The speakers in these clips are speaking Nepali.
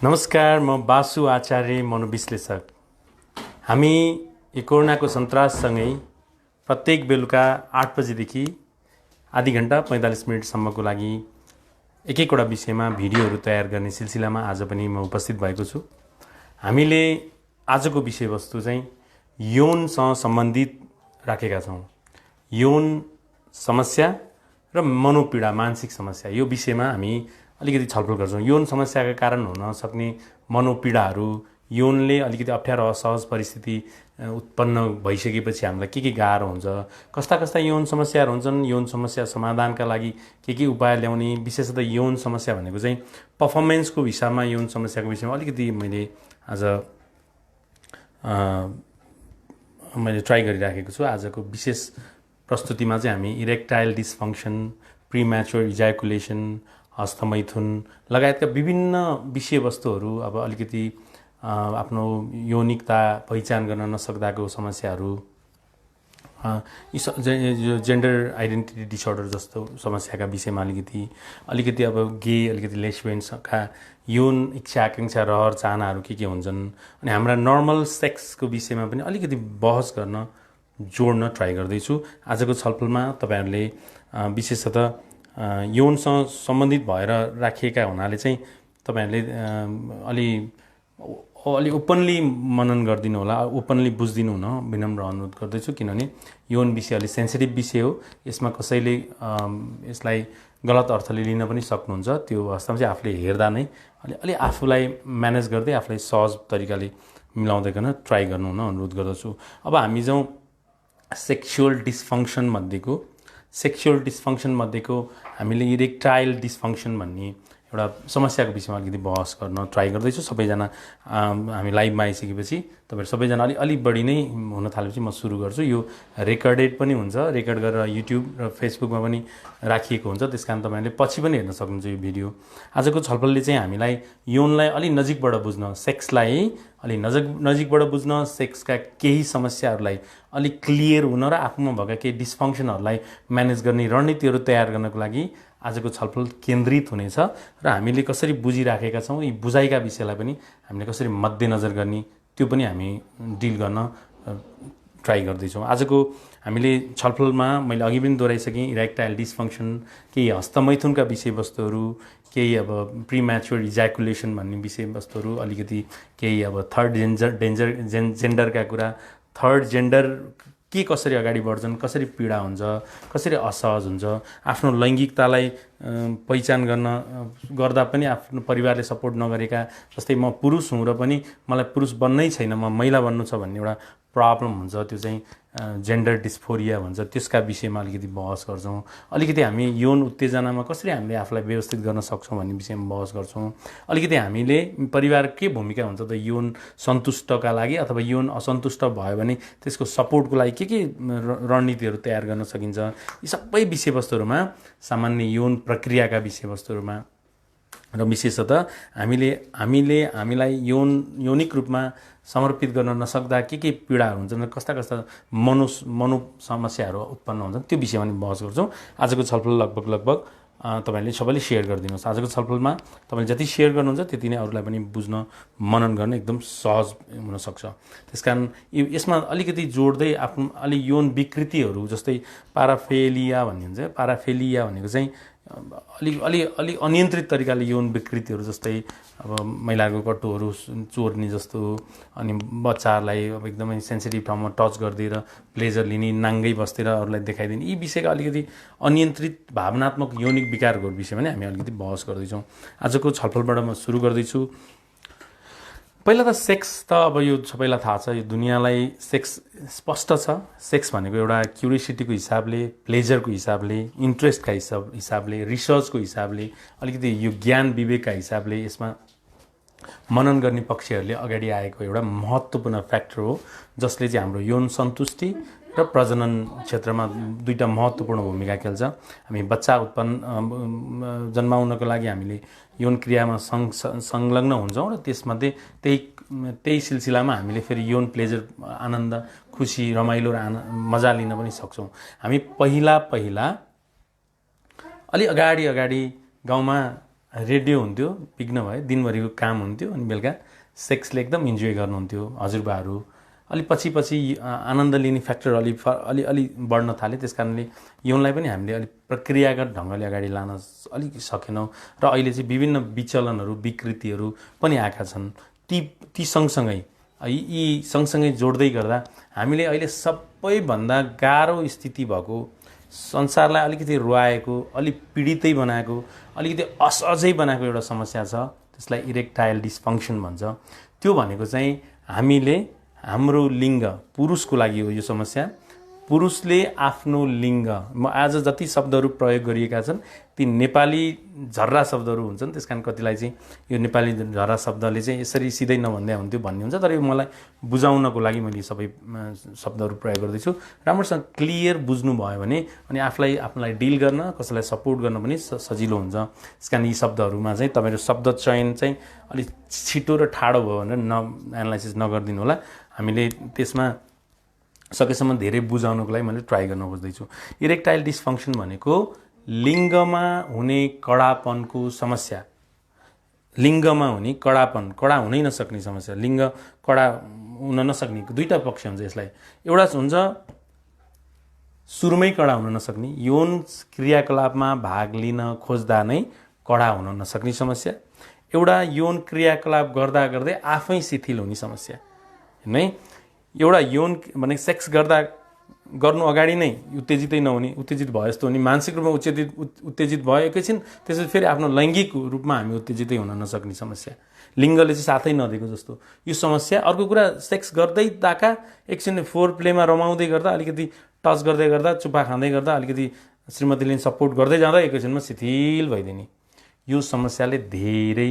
नमस्कार, म बासु आचार्य मनोविश्लेषक। हामी यो कोरोनाको सन्ताससँगै प्रत्येक बेलुका 8 बजेदेखि आधी घण्टा 45 मिनटसम्मको लागि एक एकवटा विषयमा भिडियोहरू तयार गर्ने सिलसिलामा आज पनि म उपस्थित भएको छु। हामीले आजको विषयवस्तु चाहिँ यौनसँग सम्बन्धित राखेका छौँ। यौन समस्या र मनोपीडा, मानसिक समस्या, यो विषयमा हामी अलिकति छलफल गर्छौँ। यौन समस्याका कारण हुन सक्ने मनोपीडाहरू, यौनले अलिकति अप्ठ्यारो असहज परिस्थिति उत्पन्न भइसकेपछि हामीलाई के गाह्रो हुन्छ, कस्ता कस्ता यौन समस्याहरू हुन्छन्, यौन समस्या समाधानका लागि के उपाय ल्याउने, विशेषतः यौन समस्या भनेको चाहिँ पर्फर्मेन्सको हिसाबमा यौन समस्याको विषयमा अलिकति मैले आज ट्राई गरिराखेको छु। आजको विशेष प्रस्तुतिमा चाहिँ हामी इरेक्टाइल डिसफङ्क्सन, प्रिम्याच्योर इज्याकुलेसन, हस्तमैथुन लगायतका विभिन्न विषयवस्तुहरू, अब अलिकति आफ्नो यौनिकता पहिचान गर्न नसक्दाको समस्याहरू, जेन्डर आइडेन्टिटी डिसअर्डर जस्तो समस्याका विषयमा अलिकति अब अलिकति लेस्बियन्सका यौन इच्छा आकाङ्क्षा रहर चाहनाहरू के हुन्छन्, अनि हाम्रा नर्मल सेक्सको विषयमा पनि अलिकति बहस गर्न जोड्न ट्राई गर्दैछु। आजको छलफलमा तपाईँहरूले विशेषतः यौनसँग सम्बन्धित भएर राखिएका हुनाले चाहिँ तपाईँहरूले अलि ओपनली मनन गरिदिनु होला, ओपनली बुझिदिनु हुन विनम्र अनुरोध गर्दैछु। किनभने यौन विषय अलिक सेन्सिटिभ विषय हो। यसमा कसैले यसलाई गलत अर्थले लिन पनि सक्नुहुन्छ। त्यो अवस्थामा चाहिँ आफूले हेर्दा नै अलि आफूलाई म्यानेज गर्दै आफूलाई सहज तरिकाले मिलाउँदै गर्न ट्राई गर्नु हुन अनुरोध गर्दछु। अब हामी जाउँ सेक्सुअल डिस्फङ्क्सन मध्येको हामीले इरेक्टाइल डिसफङ्क्सन भन्ने एउटा समस्याको विषयमा अलिकति बहस गर्न ट्राई गर्दैछु। सबैजना हामी लाइभमा आइसकेपछि तपाईँहरू सबैजना अलि बढी नै हुन थालेपछि म सुरु गर्छु। यो रेकर्डेड पनि हुन्छ, रेकर्ड गरेर युट्युब र फेसबुकमा पनि राखिएको हुन्छ, त्यस कारण तपाईँहरूले पछि पनि हेर्न सक्नुहुन्छ यो भिडियो। आजको छलफलले चाहिँ हामीलाई यौनलाई अलि नजिकबाट बुझ्न, सेक्सलाई अलि नजिकबाट बुझ्न, सेक्सका केही समस्याहरूलाई अलिक क्लियर हुन र आफूमा भएका केही डिसफङ्क्सनहरूलाई म्यानेज गर्ने रणनीतिहरू तयार गर्नको लागि आजको छलफल केन्द्रित हुनेछ र हामीले कसरी बुझिराखेका छौँ, यी बुझाइका विषयलाई पनि हामीले कसरी मध्यनजर गर्ने, त्यो पनि हामी डिल गर्न ट्राई गर्दैछौँ। आजको हामीले छलफलमा मैले अघि पनि दोहोऱ्याइसकेँ, इरेक्टाइल डिसफङ्क्सन, केही हस्तमैथुनका विषयवस्तुहरू, केही अब प्रिम्याच्योर इज्याकुलेसन भन्ने विषयवस्तुहरू, अलिकति केही अब थर्ड जेन्डरका कुरा, थर्ड जेन्डर के कसरी अगाडि बढ्छन्, कसरी पीडा हुन्छ, कसरी असहज हुन्छ, आफ्नो लैङ्गिकतालाई पहिचान गर्दा पनि आफ्नो परिवारले सपोर्ट नगरेका, जस्तै म पुरुष हुँ र पनि मलाई पुरुष बन्नै छैन, म महिला बन्नु छ भन्ने एउटा प्रब्लम हुन्छ, त्यो चाहिँ जेन्डर डिस्फोरिया भन्छ, त्यसका विषयमा अलिकति बहस गर्छौँ। अलिकति हामी यौन उत्तेजनामा कसरी हामीले आफूलाई व्यवस्थित गर्न सक्छौँ भन्ने विषयमा बहस गर्छौँ। अलिकति हामीले परिवार के भूमिका हुन्छ त यौन सन्तुष्टका लागि, अथवा यौन असन्तुष्ट भयो भने त्यसको सपोर्टको लागि के रणनीतिहरू तयार गर्न सकिन्छ, यी सबै विषयवस्तुहरूमा, सामान्य यौन प्रक्रियाका विषयवस्तुहरूमा र विशेषतः हामीलाई यौनिक रूपमा समर्पित गर्न नसक्दा के पीडाहरू हुन्छन् र कस्ता मनो समस्याहरू उत्पन्न हुन्छन्, त्यो विषयमा पनि बहस गर्छौँ। आजको छलफल लगभग तपाईँहरूले सबैले सेयर गरिदिनुहोस्। आजको छलफलमा तपाईँले जति सेयर गर्नुहुन्छ त्यति नै अरूलाई पनि बुझ्न, मनन गर्न एकदम सहज हुनसक्छ। त्यस कारण यसमा अलिकति जोड्दै आफ्नो यौन विकृतिहरू, जस्तै पाराफेलिया भन्ने हुन्छ, पाराफेलिया भनेको चाहिँ अलि अनियन्त्रित तरिकाले यौन विकृतिहरू, जस्तै अब महिलाको कट्टुहरू चोर्ने जस्तो, अनि बच्चाहरूलाई अब एकदमै सेन्सिटिभ ठाउँमा टच गरिदिएर प्लेजर लिने, नाङ्गै बस्तिर अरूलाई देखाइदिने, यी विषयका अलिकति अनियन्त्रित भावनात्मक यौनिक विकारहरूको विषयमा नै हामी अलिकति बहस गर्दैछौँ। आजको छलफलबाट म सुरु गर्दैछु। पहिला त सेक्स त अब यो सबैलाई थाहा छ, यो दुनियाँलाई सेक्स स्पष्ट छ। सेक्स भनेको एउटा क्युरियोसिटीको हिसाबले, प्लेजरको हिसाबले, इन्ट्रेस्टका हिसाबले, रिसर्चको हिसाबले, अलिकति यो ज्ञान विवेकका हिसाबले यसमा मनन गर्ने पक्षहरूले अगाडि आएको एउटा महत्त्वपूर्ण फ्याक्टर हो, जसले चाहिँ हाम्रो यौन सन्तुष्टि र प्रजनन क्षेत्रमा दुईटा महत्त्वपूर्ण भूमिका खेल्छ। हामी बच्चा जन्माउनको लागि हामीले यौन क्रियामा संलग्न हुन्छौँ र त्यसमध्ये त्यही सिलसिलामा हामीले फेरि यौन प्लेजर, आनन्द, खुसी, रमाइलो र मजा लिन पनि सक्छौँ। हामी पहिला अलि अगाडि गाउँमा रेडियो हुन्थ्यो, बिग्न भयो, दिनभरिको काम हुन्थ्यो, अनि बेलुका सेक्सले एकदम इन्जोय गर्नुहुन्थ्यो हजुरबाहरू। अलि पछि पछि आनन्द लिने फ्याक्टर अलि अलि बढ्न थाल्यो, त्यस कारणले यौनलाई पनि हामीले अलिक प्रक्रियागत ढङ्गले अगाडि लान अलिक सकेनौँ र अहिले चाहिँ विभिन्न विचलनहरू विकृतिहरू पनि आएका छन्। ती सँगसँगै यी सँगसँगै जोड्दै गर्दा हामीले अहिले सबैभन्दा गाह्रो स्थिति भएको, संसारलाई अलिकति रुवाएको, अलिक पीडितै बनाएको, अलिकति असहजै बनाएको एउटा समस्या छ, त्यसलाई इरेक्टाइल डिसफङ्क्सन भन्छ। त्यो भनेको चाहिँ हामीले हाम्रो लिङ्ग, पुरुषको लागि हो यो समस्या। पुरुषले आफ्नो लिङ्ग, आज जति शब्दहरू प्रयोग गरिएका छन् ती नेपाली झर्रा शब्दहरू हुन्छन्, त्यस कारण कतिलाई चाहिँ यो नेपाली झर्रा शब्दले चाहिँ यसरी सिधै नभन्दै हुन्थ्यो भन्ने हुन्छ, तर यो मलाई बुझाउनको लागि मैले सबै शब्दहरू प्रयोग गर्दैछु। राम्रोसँग क्लियर बुझ्नुभयो भने अनि आफूलाई डिल गर्न, कसैलाई सपोर्ट गर्न पनि सजिलो हुन्छ। त्यस कारण यी शब्दहरूमा चाहिँ तपाईँहरू शब्द चयन चाहिँ अलिक छिटो र ठाडो भयो भनेर एनालाइसिस नगरिदिनु होला। हामीले त्यसमा सकेसम्म धेरै बुझाउनको लागि मैले ट्राई गर्न खोज्दैछु। इरेक्टाइल डिसफङ्क्सन भनेको लिङ्गमा हुने कडापनको समस्या, लिङ्गमा हुने कडा हुनै नसक्ने समस्या, लिङ्ग कडा हुन नसक्ने दुईवटा पक्ष हुन्छ यसलाई। एउटा हुन्छ सुरुमै कडा हुन नसक्ने, यौन क्रियाकलापमा भाग लिन खोज्दा नै कडा हुन नसक्ने समस्या। एउटा यौन क्रियाकलाप गर्दा गर्दै आफै शिथिल हुने समस्या नै। एउटा यौन भने सेक्स गर्नु अगाडि नै उत्तेजितै नहुने, उत्तेजित भयो जस्तो हुने, मानसिक रूपमा उत्तेजित भयो एकैछिन, त्यसपछि फेरि आफ्नो लैङ्गिक रूपमा हामी उत्तेजितै हुन नसक्ने समस्या, लिङ्गले चाहिँ साथै नदिएको जस्तो यो समस्या। अर्को कुरा, सेक्स गर्दै ताका एकछिन फोर प्लेमा रमाउँदै गर्दा, अलिकति टच गर्दै गर्दा, चुपा खाँदै गर्दा, अलिकति श्रीमतीले सपोर्ट गर्दै जाँदा एकैछिनमा शिथिल भइदिने, यो समस्याले धेरै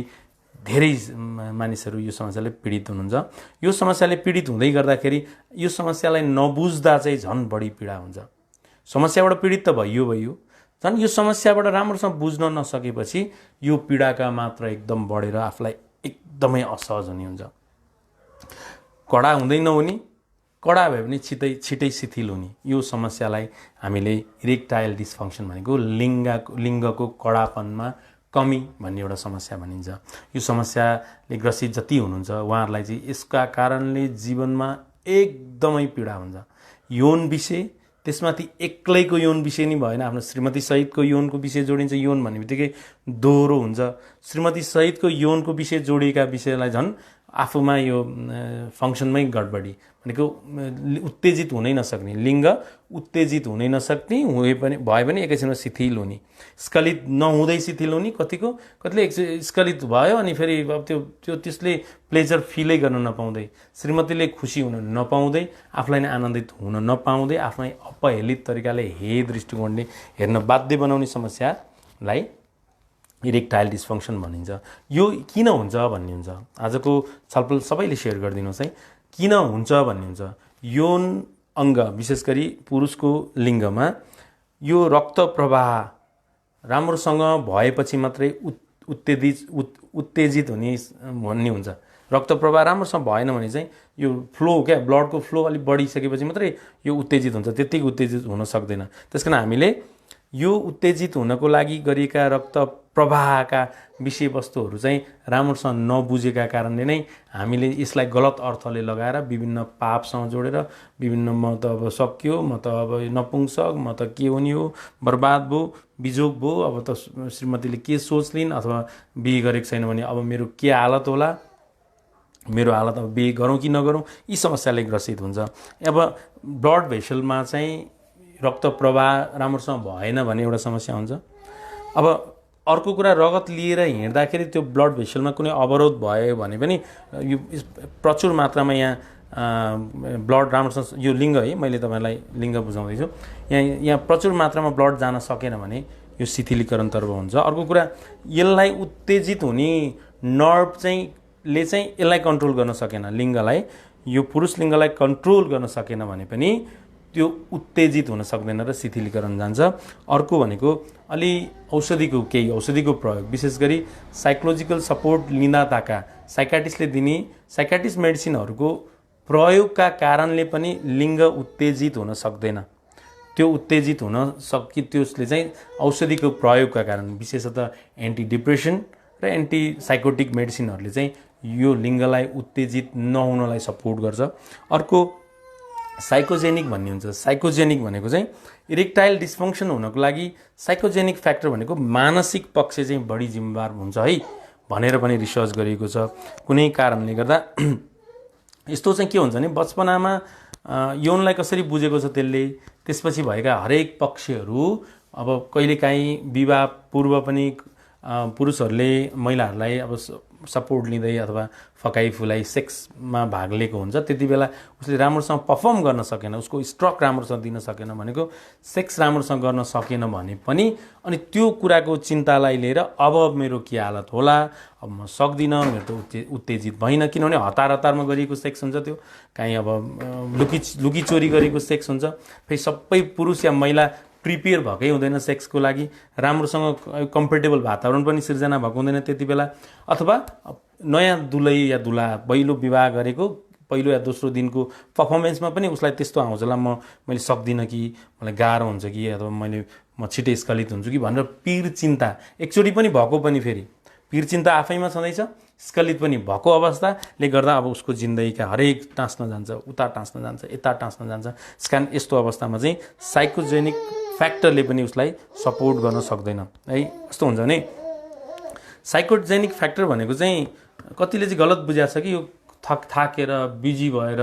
मानिसहरू यो समस्याले पीडित हुनुहुन्छ। यो समस्याले पीडित हुँदै गर्दाखेरि यो समस्यालाई नबुझ्दा चाहिँ झन् बढी पीडा हुन्छ। समस्याबाट पीडित त भइयो, झन् यो समस्याबाट राम्रोसँग बुझ्न नसकेपछि यो पीडाका मात्रा एकदम बढेर आफूलाई एकदमै असहज हुने हुन्छ। कडा हुँदै नहुने, कडा भयो भने छिटै शिथिल हुने, यो समस्यालाई हामीले इरेक्टाइल डिसफङ्क्सन भनेको लिङ्गको कडापनमा कमी भन्ने एउटा समस्या भनिन्छ। यो समस्याले ग्रसित जति हुनुहुन्छ उहाँहरूलाई चाहिँ यसका कारणले जीवनमा एकदमै पीडा हुन्छ। यौन विषय, त्यसमाथि एक्लैको यौन विषय नै भएन, आफ्नो श्रीमती सहितको यौनको विषय जोडिन्छ। यौन भन्ने बित्तिकै दोहोरो हुन्छ। श्रीमती सहितको यौनको विषय जोडिएका विषयलाई झन् आफूमा यो फङ्सनमै गडबडी भनेको उत्तेजित हुनै नसक्ने, लिङ्ग उत्तेजित हुनै नसक्ने, भयो भने एकैछिनमा शिथिल हुने, स्खलित नहुँदै शिथिल हुने, कतिले स्खलित भयो अनि फेरि त्यसले प्लेजर फिलै गर्न नपाउँदै, श्रीमतीले खुसी हुन नपाउँदै, आफूलाई नै आनन्दित हुन नपाउँदै, आफ्नै अपहेलित तरिकाले दृष्टिकोणले हेर्न बाध्य बनाउने समस्यालाई इरेक्टाइल डिसफङ्क्सन भनिन्छ। यो किन हुन्छ भन्ने हुन्छ, आजको छलफल सबैले सेयर गरिदिनुहोस् है। किन हुन्छ भन्ने हुन्छ, यौन अङ्ग विशेष गरी पुरुषको लिङ्गमा यो रक्त प्रवाह राम्रोसँग भएपछि मात्रै उत्तेजित हुने भन्ने हुन्छ। रक्त प्रवाह राम्रोसँग भएन भने चाहिँ यो फ्लो ब्लडको फ्लो अलिक बढिसकेपछि मात्रै यो उत्तेजित हुन्छ, त्यत्तिकै उत्तेजित हुन सक्दैन। त्यस कारण हामीले यो उत्तेजित हुनको लागि गरिएका रक्त प्रवाहका विषयवस्तुहरू चाहिँ राम्रोसँग नबुझेका कारणले नै हामीले यसलाई गलत अर्थले लगाएर विभिन्न पापसँग जोडेर विभिन्न म त अब सक्यो, म त अब नपुंसक, म त के हुने हो, बर्बाद भयो, बिजोग भयो, अब त श्रीमतीले के सोच्लिन्, अथवा बिहे गरेको छैन भने अब मेरो के हालत होला, मेरो हालत अब बिहे गरौँ कि नगरौँ, यी समस्याले ग्रसित हुन्छ। अब ब्लड भेसलमा चाहिँ रक्त प्रवाह राम्रोसँग भएन भने एउटा समस्या हुन्छ। अब अर्को कुरा, रगत लिएर हिँड्दाखेरि त्यो ब्लड भेसलमा कुनै अवरोध भयो भने पनि यो प्रचुर मात्रामा यहाँ ब्लड राम्रोसँग, यो लिङ्ग है, मैले तपाईँलाई लिङ्ग बुझाउँदैछु, यहाँ प्रचुर मात्रामा ब्लड जान सकेन भने यो शिथिलीकरणतर्फ हुन्छ। अर्को कुरा, यसलाई उत्तेजित हुने नर्भ चाहिँ यसलाई कन्ट्रोल गर्न सकेन, लिङ्गलाई, यो पुरुष लिङ्गलाई कन्ट्रोल गर्न सकेन भने पनि त्यो उत्तेजित हुन सक्दैन र शिथिलीकरण जान्छ। अर्को भनेको अलि केही औषधिको प्रयोग, विशेष गरी साइकोलोजिकल सपोर्ट लिँदा ताका साइकाट्रिस्टले दिने साइकाट्रिस्ट मेडिसिनहरूको प्रयोगका कारणले पनि लिङ्ग उत्तेजित हुन सक्दैन। त्यो उत्तेजित हुन त्यसले चाहिँ औषधिको प्रयोगका कारण, विशेषतः एन्टी डिप्रेसन र एन्टिसाइकोटिक मेडिसिनहरूले चाहिँ यो लिङ्गलाई उत्तेजित नहुनलाई सपोर्ट गर्छ। अर्को साइकोजेनिक भन्ने हुन्छ। साइकोजेनिक भनेको चाहिँ इरेक्टाइल डिस्फङ्सन हुनको लागि साइकोजेनिक फ्याक्टर भनेको मानसिक पक्ष चाहिँ बढी जिम्मेवार हुन्छ है भनेर पनि रिसर्च गरिएको छ। कुनै कारणले गर्दा यस्तो चाहिँ के हुन्छ भने बचपनामा यौनलाई कसरी बुझेको छ त्यसले, त्यसपछि भएका हरेक पक्षहरू अब कहिलेकाहीँ विवाह पूर्व पनि पुरुषहरूले महिलाहरूलाई अब सपोर्ट लिँदै अथवा फकाइ फुलाई सेक्समा भाग लिएको हुन्छ, त्यति बेला उसले राम्रोसँग पर्फर्म गर्न सकेन, उसको स्ट्रोक राम्रोसँग दिन सकेन भनेको सेक्स राम्रोसँग गर्न सकेन भने पनि अनि त्यो कुराको चिन्तालाई लिएर अब मेरो के हालत होला, अब म सक्दिनँ, मेरो त उत्तेजित भइन, किनभने हतार हतारमा गरिएको सेक्स हुन्छ, त्यो काहीँ अब लुकी चोरी गरेको सेक्स हुन्छ। फेरि सबै पुरुष या महिला प्रिपेयर भएकै हुँदैन सेक्सको लागि, राम्रोसँग कम्फर्टेबल वातावरण पनि सिर्जना भएको हुँदैन त्यति बेला, अथवा नयाँ दुलै या दुला पहिलो विवाह गरेको पहिलो या दोस्रो दिनको पर्फर्मेन्समा पनि उसलाई त्यस्तो आउँछ होला मैले सक्दिनँ कि, मलाई गाह्रो हुन्छ कि, अथवा म छिटै स्खलित हुन्छु कि भनेर पीर चिन्ता एकचोटि पनि भएको पनि फेरि पीर चिन्ता आफैमा छँदैछ, स्खलित पनि भएको अवस्थाले गर्दा अब उसको जिन्दगीका हरेक टाँस्न जान्छ, उता टाँस्न जान्छ, यता टाँस्न जान्छ। त्यस कारण यस्तो अवस्थामा चाहिँ साइकोजेनिक फ्याक्टरले पनि उसलाई सपोर्ट गर्न सक्दैन है। यस्तो हुन्छ भने साइकोजेनिक फ्याक्टर भनेको चाहिँ कतिले चाहिँ गलत बुझाएको छ कि यो थाकेर बिजी भएर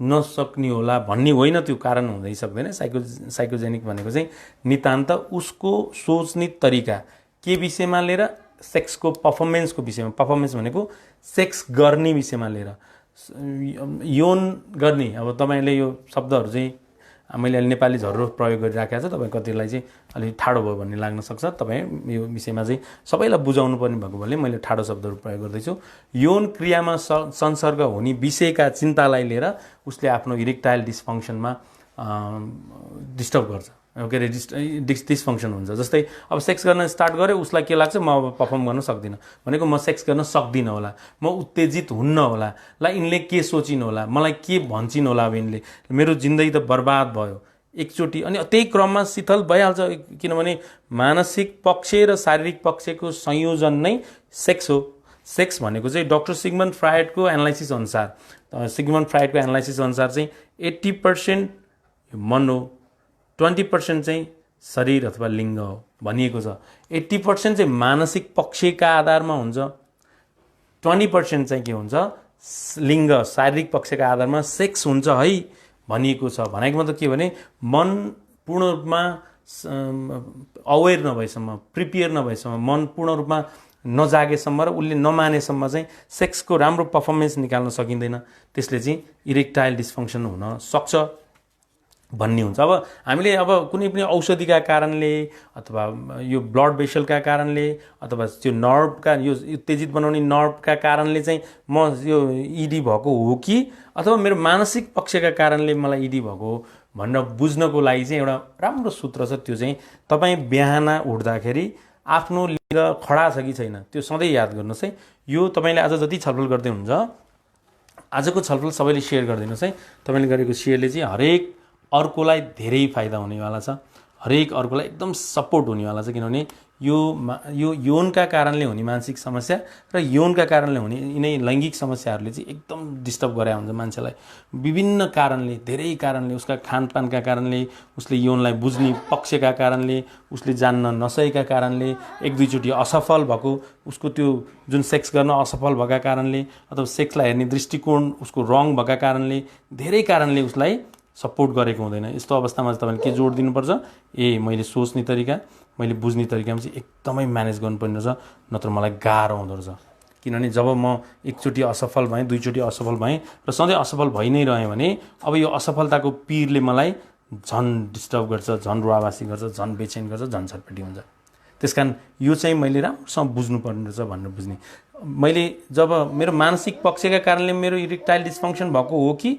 नसक्ने होला भन्ने होइन, त्यो कारण हुँदै सक्दैन। साइकोजेनिक भनेको चाहिँ नितान्त उसको सोच्ने तरिका के विषयमा लिएर, सेक्सको पर्फर्मेन्सको विषयमा, पर्फर्मेन्स भनेको सेक्स गर्ने विषयमा लिएर, यौन गर्ने, अब तपाईँले यो शब्दहरू चाहिँ मैले अहिले नेपाली झर्रो प्रयोग गरिराखेको छ, तपाईँ कतिलाई चाहिँ अलिक ठाडो भयो भन्ने लाग्न सक्छ, तपाईँ यो विषयमा चाहिँ सबैलाई बुझाउनु पर्ने भएको भएले मैले ठाडो शब्दहरू प्रयोग गर्दैछु। यौन क्रियामा संसर्ग हुने विषयका चिन्तालाई लिएर उसले आफ्नो इरेक्टाइल डिस्फङ्सनमा डिस्टर्ब गर्छ, के अरे डिस्फङ्सन हुन्छ। जस्तै अब सेक्स गर्न स्टार्ट गऱ्यो, उसलाई के लाग्छ, म अब पर्फर्म गर्न सक्दिनँ भनेको म सेक्स गर्न सक्दिनँ होला, म उत्तेजित हुन्न होला, ल यिनले के सोचिन् होला, मलाई के भन्छन् होला, अब यिनले मेरो जिन्दगी त बर्बाद भयो एकचोटि। अनि त्यही क्रममा शिथल भइहाल्छ, किनभने मानसिक पक्ष र शारीरिक पक्षको संयोजन नै सेक्स हो। सेक्स भनेको चाहिँ डक्टर सिगमन्ड फ्रायडको एनालाइसिस अनुसार, सिगमन्ड फ्रायडको एनालाइसिस अनुसार चाहिँ 80% मन हो, 20% चाहिँ शरीर अथवा लिङ्ग हो भनिएको छ। 80% चाहिँ मानसिक पक्षका आधारमा हुन्छ, 20% चाहिँ के हुन्छ, लिङ्ग शारीरिक पक्षका आधारमा सेक्स हुन्छ है भनिएको छ। भनेको मतलब के भने मन पूर्ण रूपमा अवेर नभएसम्म, प्रिपेयर नभएसम्म, मन पूर्ण रूपमा नजागेसम्म र उसले नमानेसम्म चाहिँ सेक्सको राम्रो पर्फर्मेन्स निकाल्न सकिँदैन, त्यसले चाहिँ इरेक्टाइल डिस्फङ्सन हुन सक्छ भन्ने हुन्छ। अब हामीले अब कुनै पनि औषधिका कारणले अथवा यो ब्लड भेसलका कारणले अथवा त्यो नर्भका यो उत्तेजित बनाउने नर्भका कारणले चाहिँ म यो इडी भएको हो कि अथवा मेरो मानसिक पक्षका कारणले मलाई इडी भएको हो भनेर बुझ्नको लागि चाहिँ एउटा राम्रो सूत्र छ। त्यो चाहिँ तपाईँ बिहान उठ्दाखेरि आफ्नो लिङ्ग खडा छ कि छैन त्यो सधैँ याद गर्नुहोस् है। यो तपाईँले आज जति छलफल गर्दै हुन्छ, आजको छलफल सबैले सेयर गरिदिनुहोस् है। तपाईँले गरेको सेयरले चाहिँ हरेक अर्कोलाई धेरै फाइदा हुनेवाला छ, हरेक अर्कोलाई एकदम सपोर्ट हुनेवाला छ। किनभने यो यौनका कारणले हुने मानसिक समस्या र यौनका कारणले हुने यिनै लैङ्गिक समस्याहरूले चाहिँ एकदम डिस्टर्ब गरे हुन्छ मान्छेलाई विभिन्न कारणले, धेरै कारणले, उसका खानपानका कारणले, उसले यौनलाई बुझ्ने पक्षका कारणले, उसले जान्न नसकेका कारणले, एक दुईचोटि असफल भएको, उसको त्यो जुन सेक्स गर्न असफल भएका कारणले अथवा सेक्सलाई हेर्ने दृष्टिकोण उसको रङ भएका कारणले, धेरै कारणले उसलाई सपोर्ट गरेको हुँदैन। यस्तो अवस्थामा चाहिँ तपाईँले के जोड दिनुपर्छ, मैले सोच्ने तरिका, मैले बुझ्ने तरिकामा चाहिँ एकदमै म्यानेज गर्नुपर्ने रहेछ, नत्र मलाई गाह्रो हुँदो रहेछ। किनभने जब म एकचोटि असफल भएँ, दुईचोटि असफल भएँ र सधैँ असफल भइ नै रहेँ भने अब यो असफलताको पीरले मलाई झन् डिस्टर्ब गर्छ, झन् रुवावासी गर्छ, झन् बेचैन गर्छ, झन् छटपटी हुन्छ। त्यसकारण यो चाहिँ मैले राम्रोसँग बुझ्नुपर्ने रहेछ भनेर बुझ्ने। मैले जब मेरो मानसिक पक्षका कारणले मेरो इरेक्टाइल डिस्फङ्सन भएको हो कि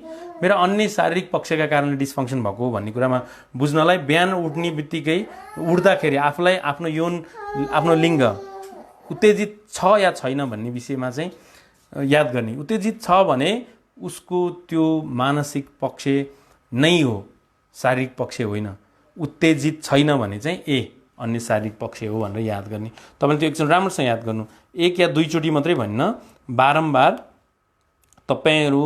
मेरो अन्य शारीरिक पक्षका कारणले डिस्फङ्सन भएको हो भन्ने कुरामा बुझ्नलाई बिहान उठ्ने बित्तिकै उठ्दाखेरि आफूलाई आफ्नो यौन, आफ्नो लिङ्ग उत्तेजित छ या छैन भन्ने विषयमा चाहिँ याद गर्ने। उत्तेजित छ भने उसको त्यो मानसिक पक्ष नै हो, शारीरिक पक्ष होइन। उत्तेजित छैन भने चाहिँ अन्य शारीरिक पक्ष हो भनेर याद गर्ने। तपाईँले त्यो एकचोटि राम्रोसँग याद गर्नु। एक या दुईचोटि मात्रै भन्न बारम्बार तपाईहरू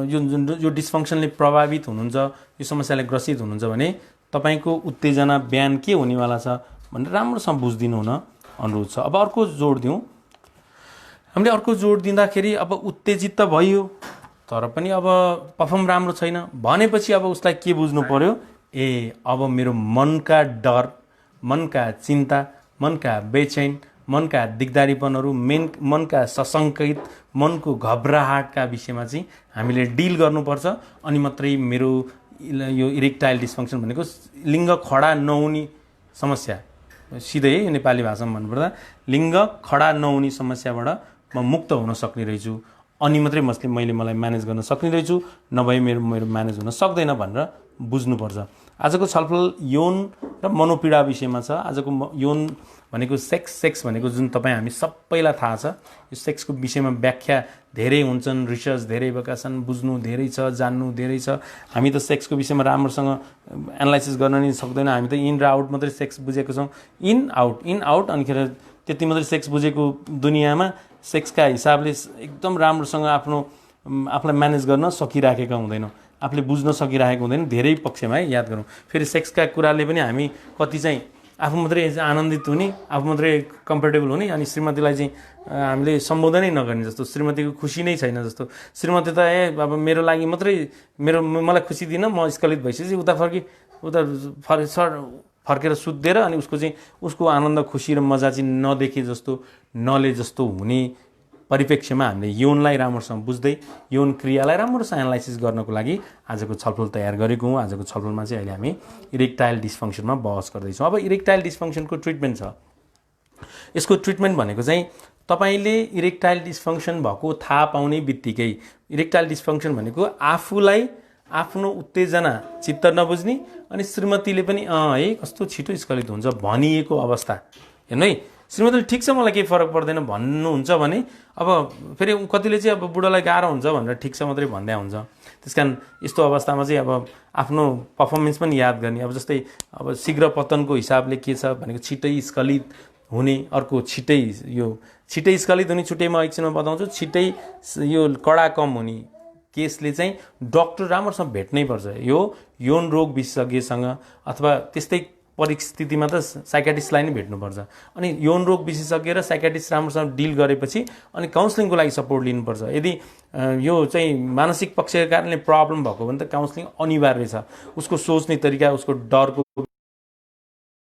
यो डिस्फङ्सनले प्रभावित हुनुहुन्छ, यो समस्याले ग्रसित हुनुहुन्छ भने तपाईको उत्तेजना बिहान के हुनेवाला छ भनेर राम्रोसँग बुझिदिनु हुन अनुरोध छ। अब अर्को जोड दिउँ। हामीले अर्को जोड दिँदाखेरि अब उत्तेजित त भयो तर पनि अब पर्फर्म राम्रो छैन भनेपछि अब उसलाई के बुझ्नु पर्यो, अब मेरो मनका डर, मनका चिन्ता, मनका बेचैन, मनका दिगदारीपनहरू, मनका सशङ्कित, मनको घबराहटका विषयमा चाहिँ हामीले डिल गर्नुपर्छ। अनि मात्रै मेरो यो इरेक्टाइल डिस्फङ्सन भनेको लिङ्ग खडा नहुने समस्या, सिधै यो नेपाली भाषामा भन्नुपर्दा लिङ्ग खडा नहुने समस्याबाट म मुक्त हुन सक्ने रहेछु, अनि मात्रै मैले म्यानेज गर्न सक्ने रहेछु, नभए मेरो म्यानेज हुन सक्दैन भनेर बुझ्नुपर्छ। आजको छलफल यौन र मनोपीडा विषयमा छ। आजको यौन भनेको सेक्स भनेको जुन हामी सबैलाई थाहा छ, यो सेक्सको विषयमा व्याख्या धेरै हुन्छन्, रिसर्च धेरै भएका छन्, बुझ्नु धेरै छ, जान्नु धेरै छ। हामी त सेक्सको विषयमा राम्रोसँग एनालाइसिस गर्न नि सक्दैन। हामी त इन र आउट मात्रै सेक्स बुझेको छौँ, इन आउट अनिखेर त्यति मात्रै सेक्स बुझेको दुनियाँमा सेक्सका हिसाबले एकदम राम्रोसँग आफूलाई म्यानेज गर्न सकिराखेका हुँदैनौँ, आफूले बुझ्न सकिराखेको हुँदैन। धेरै पक्षमा है याद गरौँ। फेरि सेक्सका कुराले पनि हामी कति चाहिँ आफू मात्रै आनन्दित हुने, आफू मात्रै कम्फर्टेबल हुने, अनि श्रीमतीलाई चाहिँ हामीले सम्बोधनै नगर्ने जस्तो, श्रीमतीको खुसी नै छैन जस्तो। श्रीमती त अब मेरो लागि मात्रै मलाई खुसी दिन म स्खलित भइसकेपछि फर्केर सुत्देर अनि उसको आनन्द खुसी र मजा चाहिँ नदेखे जस्तो, नले जस्तो हुने परिप्रेक्ष्यमा हामीले यौनलाई राम्रोसँग बुझ्दै यौन क्रियालाई राम्रोसँग एनालाइसिस गर्नको लागि आजको छलफल तयार गरेको हौँ। आजको छलफलमा चाहिँ अहिले हामी इरेक्टाइल डिस्फङ्सनमा बहस गर्दैछौँ। अब इरेक्टाइल डिस्फङ्सनको ट्रिटमेन्ट छ। यसको ट्रिटमेन्ट भनेको चाहिँ तपाईले इरेक्टाइल डिस्फङ्सन भएको थाहा पाउने बित्तिकै, इरेक्टाइल डिस्फङ्सन भनेको आफूलाई आफ्नो उत्तेजना चित्त नबुझ्ने अनि श्रीमतीले पनि है कस्तो छिटो स्खलित हुन्छ भनिएको अवस्था। हेर्नु है, श्रीमतीले ठिक छ मलाई केही फरक पर्दैन भन्नुहुन्छ भने अब फेरि कतिले चाहिँ अब बुढोलाई गाह्रो हुन्छ भनेर ठिक छ मात्रै भन्दै हुन्छ। त्यसकारण यस्तो अवस्थामा चाहिँ अब आफ्नो पर्फर्मेन्स पनि याद गर्ने। अब जस्तै अब शीघ्र पतनको हिसाबले के छ भनेको छिटै स्खलित हुने, अर्को छिटै स्खलित हुने, छुट्टै म एकछिनमा बताउँछु। छिटै यो कडा कम हुने केसले चाहिँ डक्टर राम्रोसँग भेट्नै पर्छ। यो यौन रोग विशेषज्ञसँग अथवा त्यस्तै परिस्थितिमा त साइकेट्रिस्टलाई नै भेट्नुपर्छ। अनि यौन रोग विशेषज्ञ र साइकेट्रिस्ट राम्रोसँग डिल गरेपछि अनि काउन्सिलिङको लागि सपोर्ट लिनुपर्छ। यदि यो चाहिँ मानसिक पक्षका कारणले प्रब्लम भएको भने त काउन्सिलिङ अनिवार्य छ। उसको सोच्ने तरिका, उसको डरको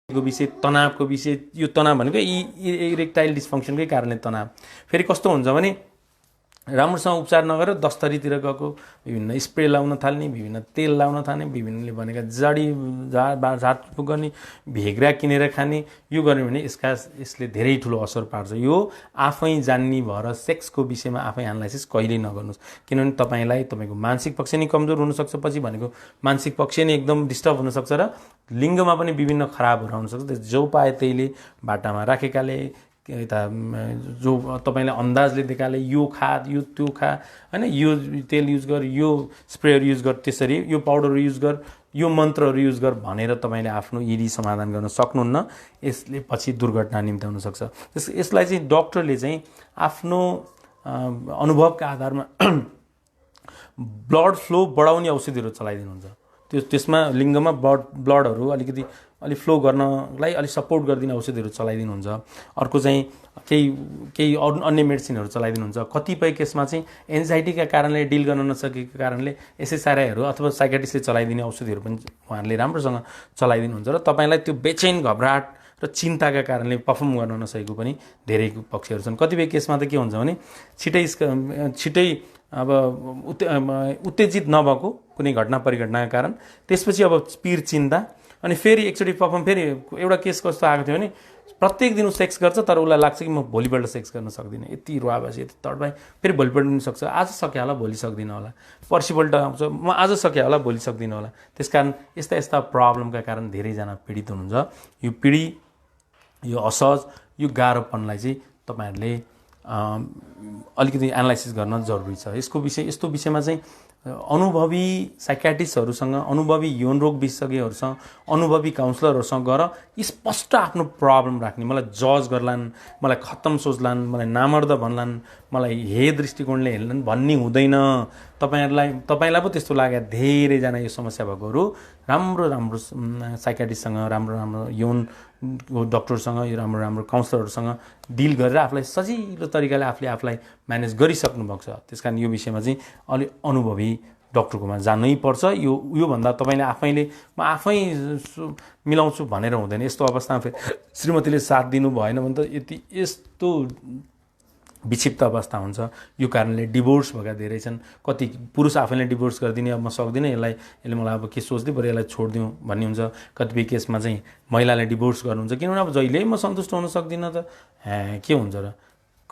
विषय, तनावको विषय, यो तनाव भनेको इरेक्टाइल डिस्फङ्सनकै कारणले तनाव। फेरि कस्तो हुन्छ भने राम्रोसँग उपचार नगरेर दस्तरीतिर गएको, विभिन्न स्प्रे लाउन थाल्ने, विभिन्न तेल लाउन थाल्ने, विभिन्नले भनेका जडी झारफुक गर्ने, भेग्रा किनेर खाने, यो गर्ने भने यसले धेरै ठुलो असर पार्छ। यो आफै जान्ने भएर सेक्सको विषयमा आफै एनालाइसिस कहिल्यै नगर्नुहोस्, किनभने तपाईँको मानसिक पक्ष नै कमजोर हुनसक्छ। पछि भनेको मानसिक पक्ष नै एकदम डिस्टर्ब हुनसक्छ र लिङ्गमा पनि विभिन्न खराबहरू आउनसक्छ। जो पाए त्यहीले बाटामा राखेकाले, यता जो तपाईँलाई अन्दाजले देखाले यो खा, यो त्यो खा, होइन, यो तेल युज गर, यो स्प्रेहरू युज गर, त्यसरी यो पाउडरहरू युज गर, यो मन्त्रहरू युज गर भनेर तपाईँले आफ्नो इडी समाधान गर्न सक्नुहुन्न। यसले पछि दुर्घटना निम्ति हुनसक्छ। यसलाई चाहिँ डक्टरले चाहिँ आफ्नो अनुभवका आधारमा ब्लड फ्लो बढाउने औषधिहरू चलाइदिनुहुन्छ। त्यसमा लिङ्गमा ब्लडहरू अलि फ्लो गर्नलाई अलि सपोर्ट गरिदिने औषधिहरू चलाइदिनुहुन्छ। अर्को चाहिँ केही अन्य मेडिसिनहरू चलाइदिनुहुन्छ। कतिपय केसमा चाहिँ एन्जाइटीका कारणले डिल गर्न नसकेको कारणले एसएसआरआईहरू अथवा साइकेट्रिस्टले चलाइदिने औषधिहरू पनि उहाँहरूले राम्रोसँग चलाइदिनुहुन्छ। र तपाईँलाई त्यो बेचैन घबराहट र चिन्ताका कारणले पर्फर्म गर्न नसकेको पनि धेरै पक्षहरू छन्। कतिपय केसमा त के हुन्छ भने छिटै अब उत्तेजित नभएको कुनै घटना परिघटनाका कारण, त्यसपछि अब पीर चिन्ता, अनि फेरि एकचोटि पर्फर्म। फेरि एउटा केस कस्तो आएको थियो भने प्रत्येक दिन सेक्स गर्छ तर उसलाई लाग्छ कि म भोलिपल्ट सेक्स गर्न सक्दिनँ, यति रुवाबासी, यति तडपाएँ, फेरि भोलिपल्ट पनि सक्छ, आज सके होला भोलि सक्दिनँ होला, पर्सिपल्ट आउँछ म आज सके होला भोलि सक्दिनँ होला। त्यसकारण यस्ता प्रब्लमका कारण धेरैजना पीडित हुनुहुन्छ। यो असहज, यो गाह्रोपनलाई चाहिँ तपाईँहरूले अलिकति एनालाइसिस गर्न जरुरी छ। यस्तो विषयमा चाहिँ अनुभवी साइकियाट्रिस्टहरूसँग, अनुभवी यौन रोग विशेषज्ञहरूसँग, अनुभवी काउन्सलरहरूसँग गएर स्पष्ट आफ्नो प्रब्लम राख्ने, मलाई जज गर्लान्, मलाई खत्तम सोच्लान्, मलाई नामर्द भन्लान्, मलाई हे दृष्टिकोणले हेर्लान् भन्ने हुँदैन। तपाईलाई पो त्यस्तो लाग्यो, धेरैजना यो समस्या भएकोहरू राम्रो राम्रो साइकियाट्रिस्टसँग, राम्रो राम्रो यौन डक्टरसँग, यो राम्रो राम्रो काउन्सलरहरूसँग डिल गरेर आफूलाई सजिलो तरिकाले आफूलाई म्यानेज गरिसक्नु भएको छ। त्यसकारण यो विषयमा चाहिँ अलि अनुभवी डक्टरकोमा जानै पर्छ। योभन्दा तपाईँले म आफै मिलाउँछु भनेर हुँदैन। यस्तो अवस्थामा फेरि श्रीमतीले साथ दिनु भएन भने त यस्तो विक्षिप्त अवस्था हुन्छ। यो कारणले डिभोर्स भएका धेरै छन्। कति पुरुष आफैले डिभोर्स गरिदिने, अब म सक्दिनँ, यसले मलाई अब के सोच्दै बरु यसलाई छोडिदिउँ भन्ने हुन्छ। कतिपय केसमा चाहिँ महिलाले डिभोर्स गर्नुहुन्छ, किनभने अब जहिले म सन्तुष्ट हुन सक्दिनँ त के हुन्छ र,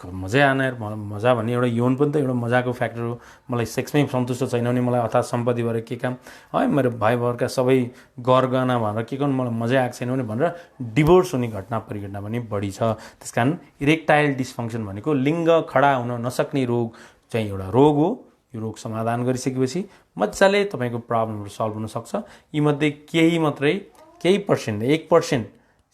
मजै आएन यार, मजा भन्ने एउटा यौन पनि त एउटा मजाको फ्याक्टर हो। मलाई सेक्समै सन्तुष्ट छैन भने मलाई अथात् सम्पत्ति भएर के काम है, मेरो भाइभरका सबै गरगहना भनेर के गर्नु, मलाई मजै आएको छैन भनेर डिभोर्स हुने घटना परिघटना पनि बढी छ। त्यसकारण इरेक्टाइल डिसफङ्क्सन भनेको लिङ्ग खडा हुन नसक्ने रोग चाहिँ एउटा रोग हो। यो रोग समाधान गरिसकेपछि मजाले तपाईँको प्रब्लमहरू सल्भ हुनसक्छ। यीमध्ये केही पर्सेन्ट 1%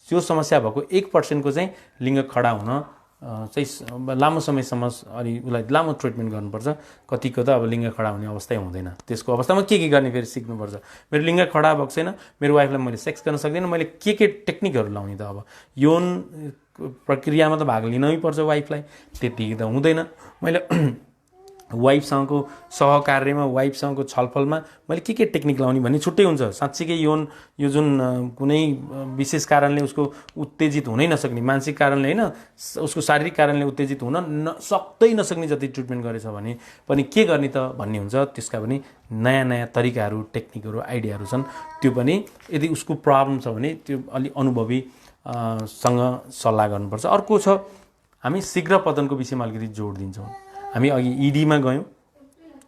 त्यो समस्या भएको 1%को चाहिँ लिङ्ग खडा हुन चाहिँ लामो समयसम्म अलि उसलाई लामो ट्रिटमेन्ट गर्नुपर्छ। कतिको त अब लिङ्ग खडा हुने अवस्थै हुँदैन। त्यसको अवस्थामा के गर्ने फेरि सिक्नुपर्छ। मेरो लिङ्ग खडा भएको छैन, मेरो वाइफलाई मैले सेक्स गर्न सक्दिनँ, मैले के टेक्निकहरू लाउने त, अब यौन प्रक्रियामा त भाग लिनै पर्छ वाइफलाई, त्यति त हुँदैन। मैले वाइफसँगको सहकार्यमा, वाइफसँगको छलफलमा मैले के टेक्निक लाउने भन्ने छुट्टै हुन्छ। साँच्चीकै यो जुन कुनै विशेष कारणले उसको उत्तेजित हुनै नसक्ने, मानसिक कारणले होइन, उसको शारीरिक कारणले उत्तेजित हुन सक्दै नसक्ने जति ट्रिटमेन्ट गरेछ भने पनि के गर्ने त भन्ने हुन्छ। त्यसका पनि नयाँ नयाँ तरिकाहरू, टेक्निकहरू, आइडियाहरू छन्। त्यो पनि यदि उसको प्रब्लम छ भने त्यो अलि अनुभवी सँग सल्लाह गर्नुपर्छ। अर्को छ, हामी शीघ्र पतनको विषयमा अलिकति जोड दिन्छौँ। हामी अघि इडीमा गयौँ,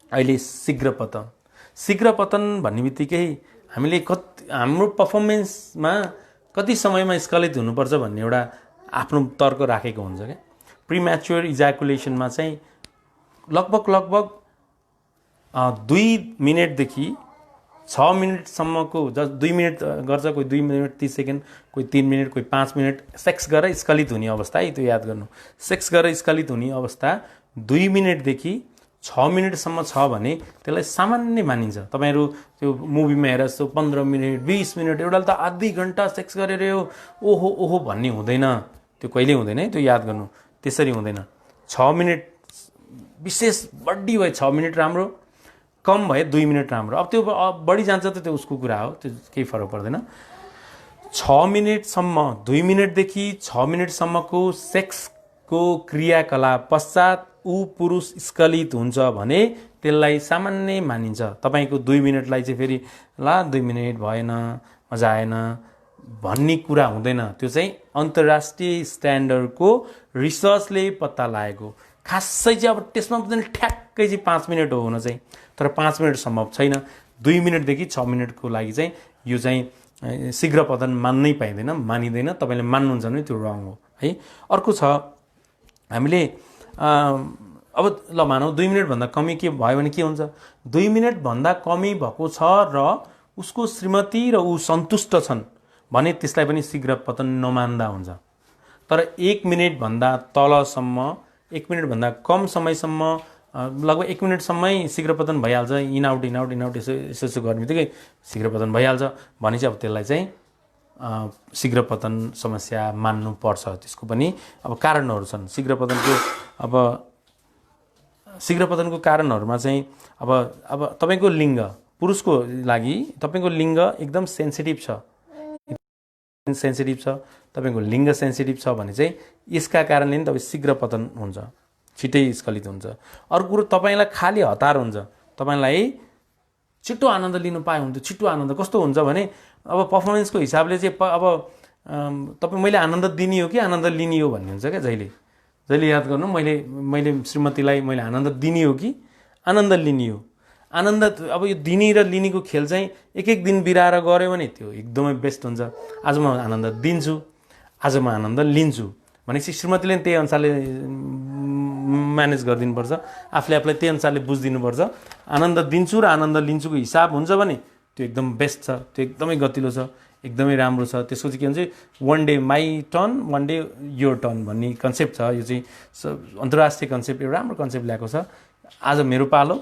अहिले शीघ्र पतन भन्ने बित्तिकै हामीले हाम्रो पर्फर्मेन्समा कति समयमा स्खलित हुनुपर्छ भन्ने एउटा आफ्नो तर्क राखेको हुन्छ क्या। प्रिम्याच्योर इजाकुलेसनमा चाहिँ लगभग 2 मिनटदेखि 6 मिनटसम्मको, 2 मिनट गर्छ, कोही 2 मिनट 30 सेकेन्ड, कोही 3 मिनट, कोही 5 मिनट सेक्स गरेर स्खलित हुने अवस्था है, त्यो याद गर्नु। सेक्स गरेर स्खलित हुने अवस्था 2 मिनटदेखि 6 मिनटसम्म छ भने त्यसलाई सामान्य मानिन्छ। तपाईँहरू त्यो मुभीमा हेरेर जस्तो 15 मिनट 20 मिनट, एउटाले त आधी घन्टा सेक्स गरेर यो ओहो भन्ने हुँदैन। त्यो कहिल्यै हुँदैन है, त्यो याद गर्नु। त्यसरी हुँदैन। 6 मिनट विशेष बढी भए 6 मिनट राम्रो, कम भए 2 मिनट राम्रो। अब त्यो बढी जान्छ त त्यो उसको कुरा हो, त्यो केही फरक पर्दैन। 6 मिनटसम्म, 2 मिनटदेखि 6 मिनटसम्मको सेक्सको क्रियाकलाप पश्चात ऊ पुरुष स्खलित हुन्छ भने त्यसलाई सामान्य मानिन्छ। तपाईँको 2 मिनटलाई चाहिँ फेरि 2 मिनट भएन, मजा आएन भन्ने कुरा हुँदैन। त्यो चाहिँ अन्तर्राष्ट्रिय स्ट्यान्डर्डको रिसर्चले पत्ता लागेको। खासै चाहिँ अब त्यसमा पनि ठ्याक्कै चाहिँ 5 मिनट हो हुन चाहिँ, तर 5 मिनट सम्भव छैन। 2 मिनटदेखि 6 मिनटको लागि चाहिँ यो चाहिँ शीघ्र पतन मान्नै मानिँदैन। तपाईँले मान्नुहुन्छ भने त्यो रङ हो है। अर्को छ, हामीले अब ल मानौँ 2 मिनटभन्दा कमी के भयो भने के हुन्छ। 2 मिनटभन्दा कमी भएको छ र उसको श्रीमती र ऊ सन्तुष्ट छन् भने त्यसलाई पनि शीघ्र पतन नमान्दा हुन्छ। तर 1 मिनटभन्दा तलसम्म, 1 मिनटभन्दा कम समयसम्म, लगभग 1 मिनटसम्मै शीघ्र पतन भइहाल्छ। इन आउट यसो गर्ने बित्तिकै शीघ्र पतन भइहाल्छ भने चाहिँ अब त्यसलाई चाहिँ शीघ्र पतन समस्या मान्नुपर्छ। त्यसको पनि अब कारणहरू छन्। शीघ्र पतनको कारणहरूमा चाहिँ अब तपाईँको लिङ्ग, पुरुषको लागि तपाईँको लिङ्ग एकदम सेन्सिटिभ छ, तपाईँको लिङ्ग सेन्सिटिभ छ भने चाहिँ यसका कारणले नि तपाईँ शीघ्र पतन हुन्छ, छिटै स्खलित हुन्छ। अर्को कुरो, तपाईँलाई खाली हतार हुन्छ, तपाईँलाई छिटो आनन्द लिनु पाए हुन्थ्यो। छिटो आनन्द कस्तो हुन्छ भने अब पर्फर्मेन्सको हिसाबले चाहिँ अब तपाईँ मैले आनन्द दिने हो कि आनन्द लिने हो भन्ने हुन्छ क्या। जहिले याद गर्नु, मैले श्रीमतीलाई मैले आनन्द दिने हो कि आनन्द लिने हो। आनन्द अब यो दिने र लिनेको खेल चाहिँ एक दिन बिराएर गऱ्यो भने त्यो एकदमै बेस्ट हुन्छ। आज म आनन्द दिन्छु, आज म आनन्द लिन्छु भनेपछि श्रीमतीले त्यही अनुसारले म्यानेज गरिदिनुपर्छ, आफूले आफूलाई त्यही अनुसारले बुझिदिनुपर्छ। आनन्द दिन्छु र आनन्द लिन्छुको हिसाब हुन्छ भने त्यो एकदम बेस्ट छ, त्यो एकदमै गतिलो छ, एकदमै राम्रो छ। त्यसको चाहिँ के भन्छ, one day my turn one day your turn भन्ने कन्सेप्ट छ। यो चाहिँ अन्तर्राष्ट्रिय कन्सेप्ट, एउटा राम्रो कन्सेप्ट ल्याएको छ। आज मेरो पालो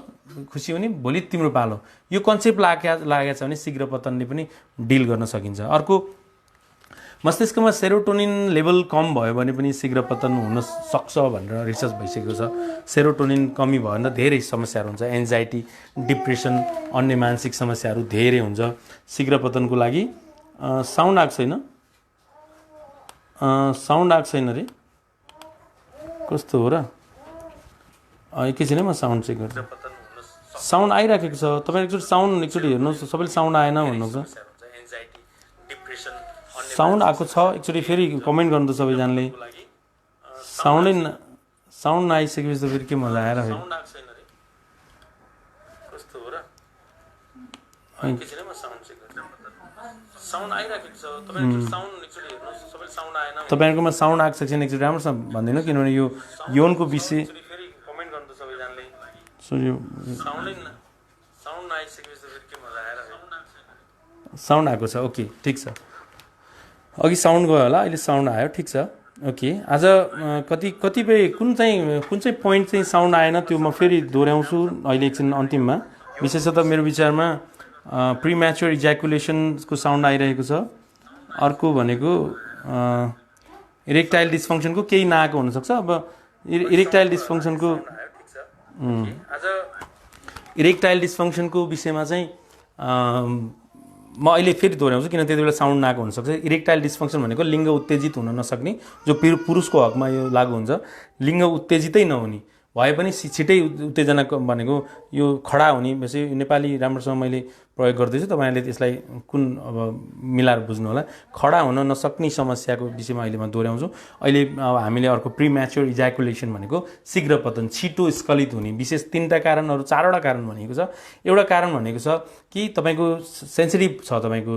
खुसी हुने, भोलि तिम्रो पालो, यो कन्सेप्ट लागेको छ भने शीघ्र पतनले पनि डिल गर्न सकिन्छ। अर्को, मस्तिष्कमा सेरोटोनिन लेभल कम भयो भने पनि शीघ्र पतन हुन सक्छ भनेर रिसर्च भइसकेको छ। सेरोटोनिन कमी भयो भने त धेरै समस्याहरू हुन्छ, एन्जाइटी, डिप्रेसन, अन्य मानसिक समस्याहरू धेरै हुन्छ शीघ्र पतनको लागि। साउन्ड आएको छैन, साउन्ड आएको छैन रे, कस्तो हो र? एकैछिन है, म साउन्ड चेक गर्छु। साउन्ड आइराखेको छ, तपाईँ एकचोटि हेर्नुहोस्, सबैले साउन्ड आएन भन्नुहुन्छ। साउन्ड आएको छ, एकचोटि फेरि कमेन्ट गर्नु त सबैजनाले। साउन्ड नआइसकेपछि त फेरि के मजा आएर फेरि तपाईँहरूकोमा साउन्ड आएको छ कि छैन एकचोटि राम्रोसँग भनिदिनु, किनभने यो यौनको विषय साउन्ड आएको छ। ओके, ठिक छ, अघि साउन्ड गयो होला, अहिले साउन्ड आयो, ठिक छ। ओके, आज कतिपय कुन चाहिँ पोइन्ट चाहिँ साउन्ड आएन त्यो म फेरि दोहोऱ्याउँछु अहिले एकछिन अन्तिममा। विशेषतः मेरो विचारमा प्रिम्याच्योर इज्याकुलेसनको साउन्ड आइरहेको छ। अर्को भनेको इरेक्टाइल डिस्फङ्सनको केही नआएको हुनसक्छ। अब इरेक्टाइल डिस्फङ्सनको विषयमा चाहिँ म अहिले फेरि दोहोऱ्याउँछु, किन त्यति बेला साउन्ड नआएको हुनसक्छ। इरेक्टाइल डिस्फङ्सन भनेको लिङ्ग उत्तेजित हुन नसक्ने, जो पुरुषको हकमा यो लागु हुन्छ। लिङ्ग उत्तेजितै नहुने भए पनि छिटै उत्तेजना भनेको यो खडा हुने, बेसी नेपाली राम्रोसँग मैले प्रयोग गर्दैछु, तपाईँहरूले त्यसलाई कुन अब मिलाएर बुझ्नु होला। खडा हुन नसक्ने समस्याको विषयमा अहिले म दोहोऱ्याउँछु। अहिले हामीले अर्को प्रिम्याच्योर इज्याकुलेसन भनेको शीघ्र पतन, छिटो स्खलित हुने विशेष 3टा कारणहरू, 4वटा कारण भनेको छ। एउटा कारण भनेको छ कि तपाईँको सेन्सिटिभ छ, तपाईँको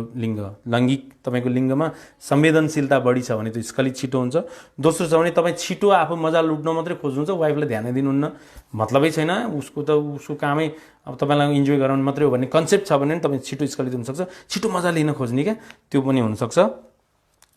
लैङ्गिक तपाईँको लिङ्गमा संवेदनशीलता बढी छ भने त्यो स्खलित छिटो हुन्छ। दोस्रो छ भने तपाईँ छिटो आफू मजा लुट्न मात्रै खोज्नुहुन्छ, वाइफलाई ध्यानै दिनुहुन्न, मतलबै छैन, उसको कामै अब तपाईँलाई इन्जोय गराउनु मात्रै हो भन्ने कन्सेप्ट छ भने तपाईँ छिटो स्खलित हुनसक्छ, छिटो मजा लिन खोज्ने क्या, त्यो पनि हुनसक्छ।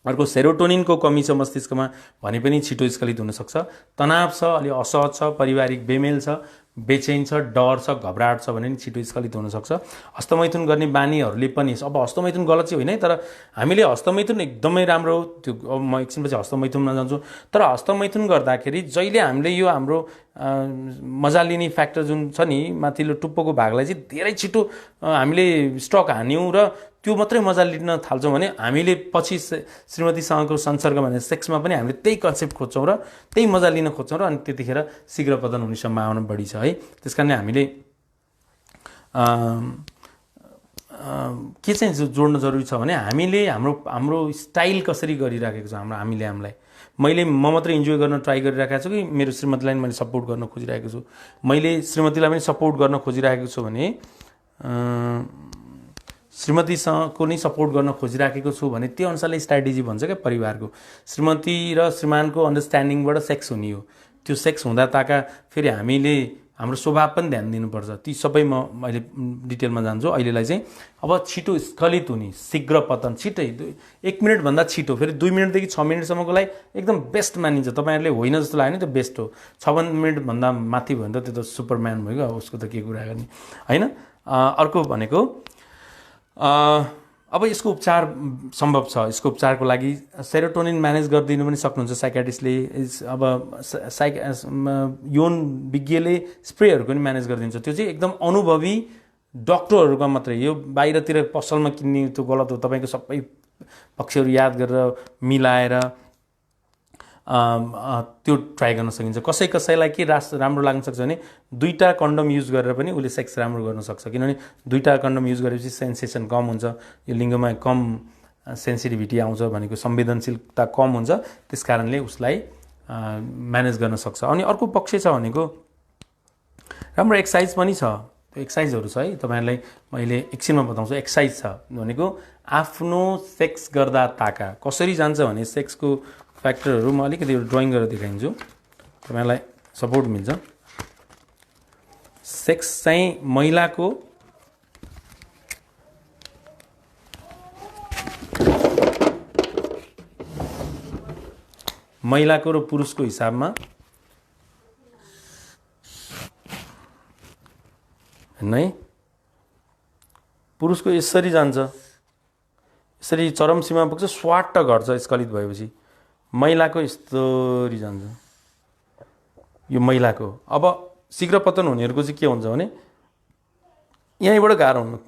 अर्को, सेरोटोनिनको कमी छ मस्तिष्कमा भने पनि छिटो स्खलित हुनसक्छ। तनाव छ, अलि असहज छ, पारिवारिक बेमेल छ, बेचैन छ, डर छ, घबराहट छ भने पनि छिटो स्खलित हुनसक्छ। हस्तमैथुन गर्ने बानीहरूले पनि, अब हस्तमैथुन गलत चाहिँ होइन है, तर हामीले हस्तमैथुन एकदमै राम्रो हो, त्यो अब म एकछिनपछि हस्तमैथुनमा जान्छु। तर हस्तमैथुन गर्दाखेरि जहिले हामीले यो हाम्रो मजा लिने फ्याक्टर जुन छ नि, माथिल्लो टुप्पोको भागलाई चाहिँ धेरै छिटो हामीले स्ट्रक हान्यौँ र त्यो मात्रै मजा लिन थाल्छौँ भने हामीले पछि श्रीमतीसँगको संसर्ग भने सेक्समा पनि हामीले त्यही कन्सेप्ट खोज्छौँ र त्यही मजा लिन खोज्छौँ र अनि त्यतिखेर शीघ्र पतन हुने सम्भावना बढी छ है। त्यस कारणले हामीले के चाहिँ जोड्न जरुरी छ भने हामीले हाम्रो स्टाइल कसरी गरिराखेको छ, हामीलाई म मात्रै इन्जोय गर्न ट्राई गरिरहेको छु कि मेरो श्रीमतीलाई मैले सपोर्ट गर्न खोजिरहेको छु, मैले श्रीमतीलाई पनि सपोर्ट गर्न खोजिरहेको छु भने श्रीमतीसँगको नै सपोर्ट गर्न खोजिराखेको छु भने त्यो अनुसारले स्ट्राटेजी भन्छ क्या परिवारको। श्रीमती र श्रीमानको अन्डरस्ट्यान्डिङबाट सेक्स हुने हो। त्यो सेक्स हुँदा ताका फेरि हामीले हाम्रो स्वभाव पनि ध्यान दिनुपर्छ। ती सबै म अहिले डिटेलमा जान्छु। अहिलेलाई चाहिँ अब छिटो स्खलित हुने, शीघ्र पतन, छिटै 1 मिनटभन्दा छिटो, फेरि 2 मिनटदेखि 6 मिनटसम्मको लागि एकदम बेस्ट मानिन्छ। तपाईँहरूले होइन जस्तो लाग्यो नि, त्यो बेस्ट हो। 6 मिनटभन्दा माथि भयो भने त त्यो त सुपरम्यान भयो क्या, उसको त के कुरा गर्ने होइन। अर्को भनेको अब यसको उपचार सम्भव छ। यसको उपचारको लागि सेरोटोनिन म्यानेज गरिदिनु पनि सक्नुहुन्छ साइकियाट्रिस्टले। अब यौन विज्ञले स्प्रेहरू पनि म्यानेज गरिदिन्छ। त्यो चाहिँ एकदम अनुभवी डक्टरहरूका मात्रै, यो बाहिरतिर पसलमा किन्ने त्यो गलत हो। तपाईँको सबै पक्षहरू याद गरेर मिलाएर त्यो ट्राई गर्न सकिन्छ। कसैलाई के राम्रो लाग्न सक्छ भने 2टा कन्डम युज गरेर पनि उसले सेक्स राम्रो गर्न सक्छ, किनभने 2टा कन्डम युज गरेपछि सेन्सेसन कम हुन्छ, यो लिङ्गमा कम सेन्सिटिभिटी आउँछ भनेको संवेदनशीलता कम हुन्छ, त्यस कारणले उसलाई म्यानेज गर्न सक्छ। अनि अर्को पक्ष छ भनेको राम्रो एक्सर्साइज पनि छ। त्यो एक्सर्साइजहरू छ है, तपाईँहरूलाई मैले एकछिनमा बताउँछु। एक्सर्साइज छ भनेको आफ्नो सेक्स गर्दा ताका कसरी जान्छ भने सेक्सको फ्याक्टरहरू म अलिकति ड्रइङ गरेर देखाइदिन्छु तपाईँलाई। सपोर्ट मिल्छ। सेक्स चाहिँ महिलाको र पुरुषको हिसाबमा नै पुरुषको यसरी जान्छ, यसरी चरम सीमा पुग्छ, स्वाट्ट घट्छ स्खलित भएपछि। महिलाको यस्तरी जान्छ, यो महिलाको। अब शीघ्र पतन हुनेहरूको चाहिँ के हुन्छ भने यहीँबाट गाह्रो हुन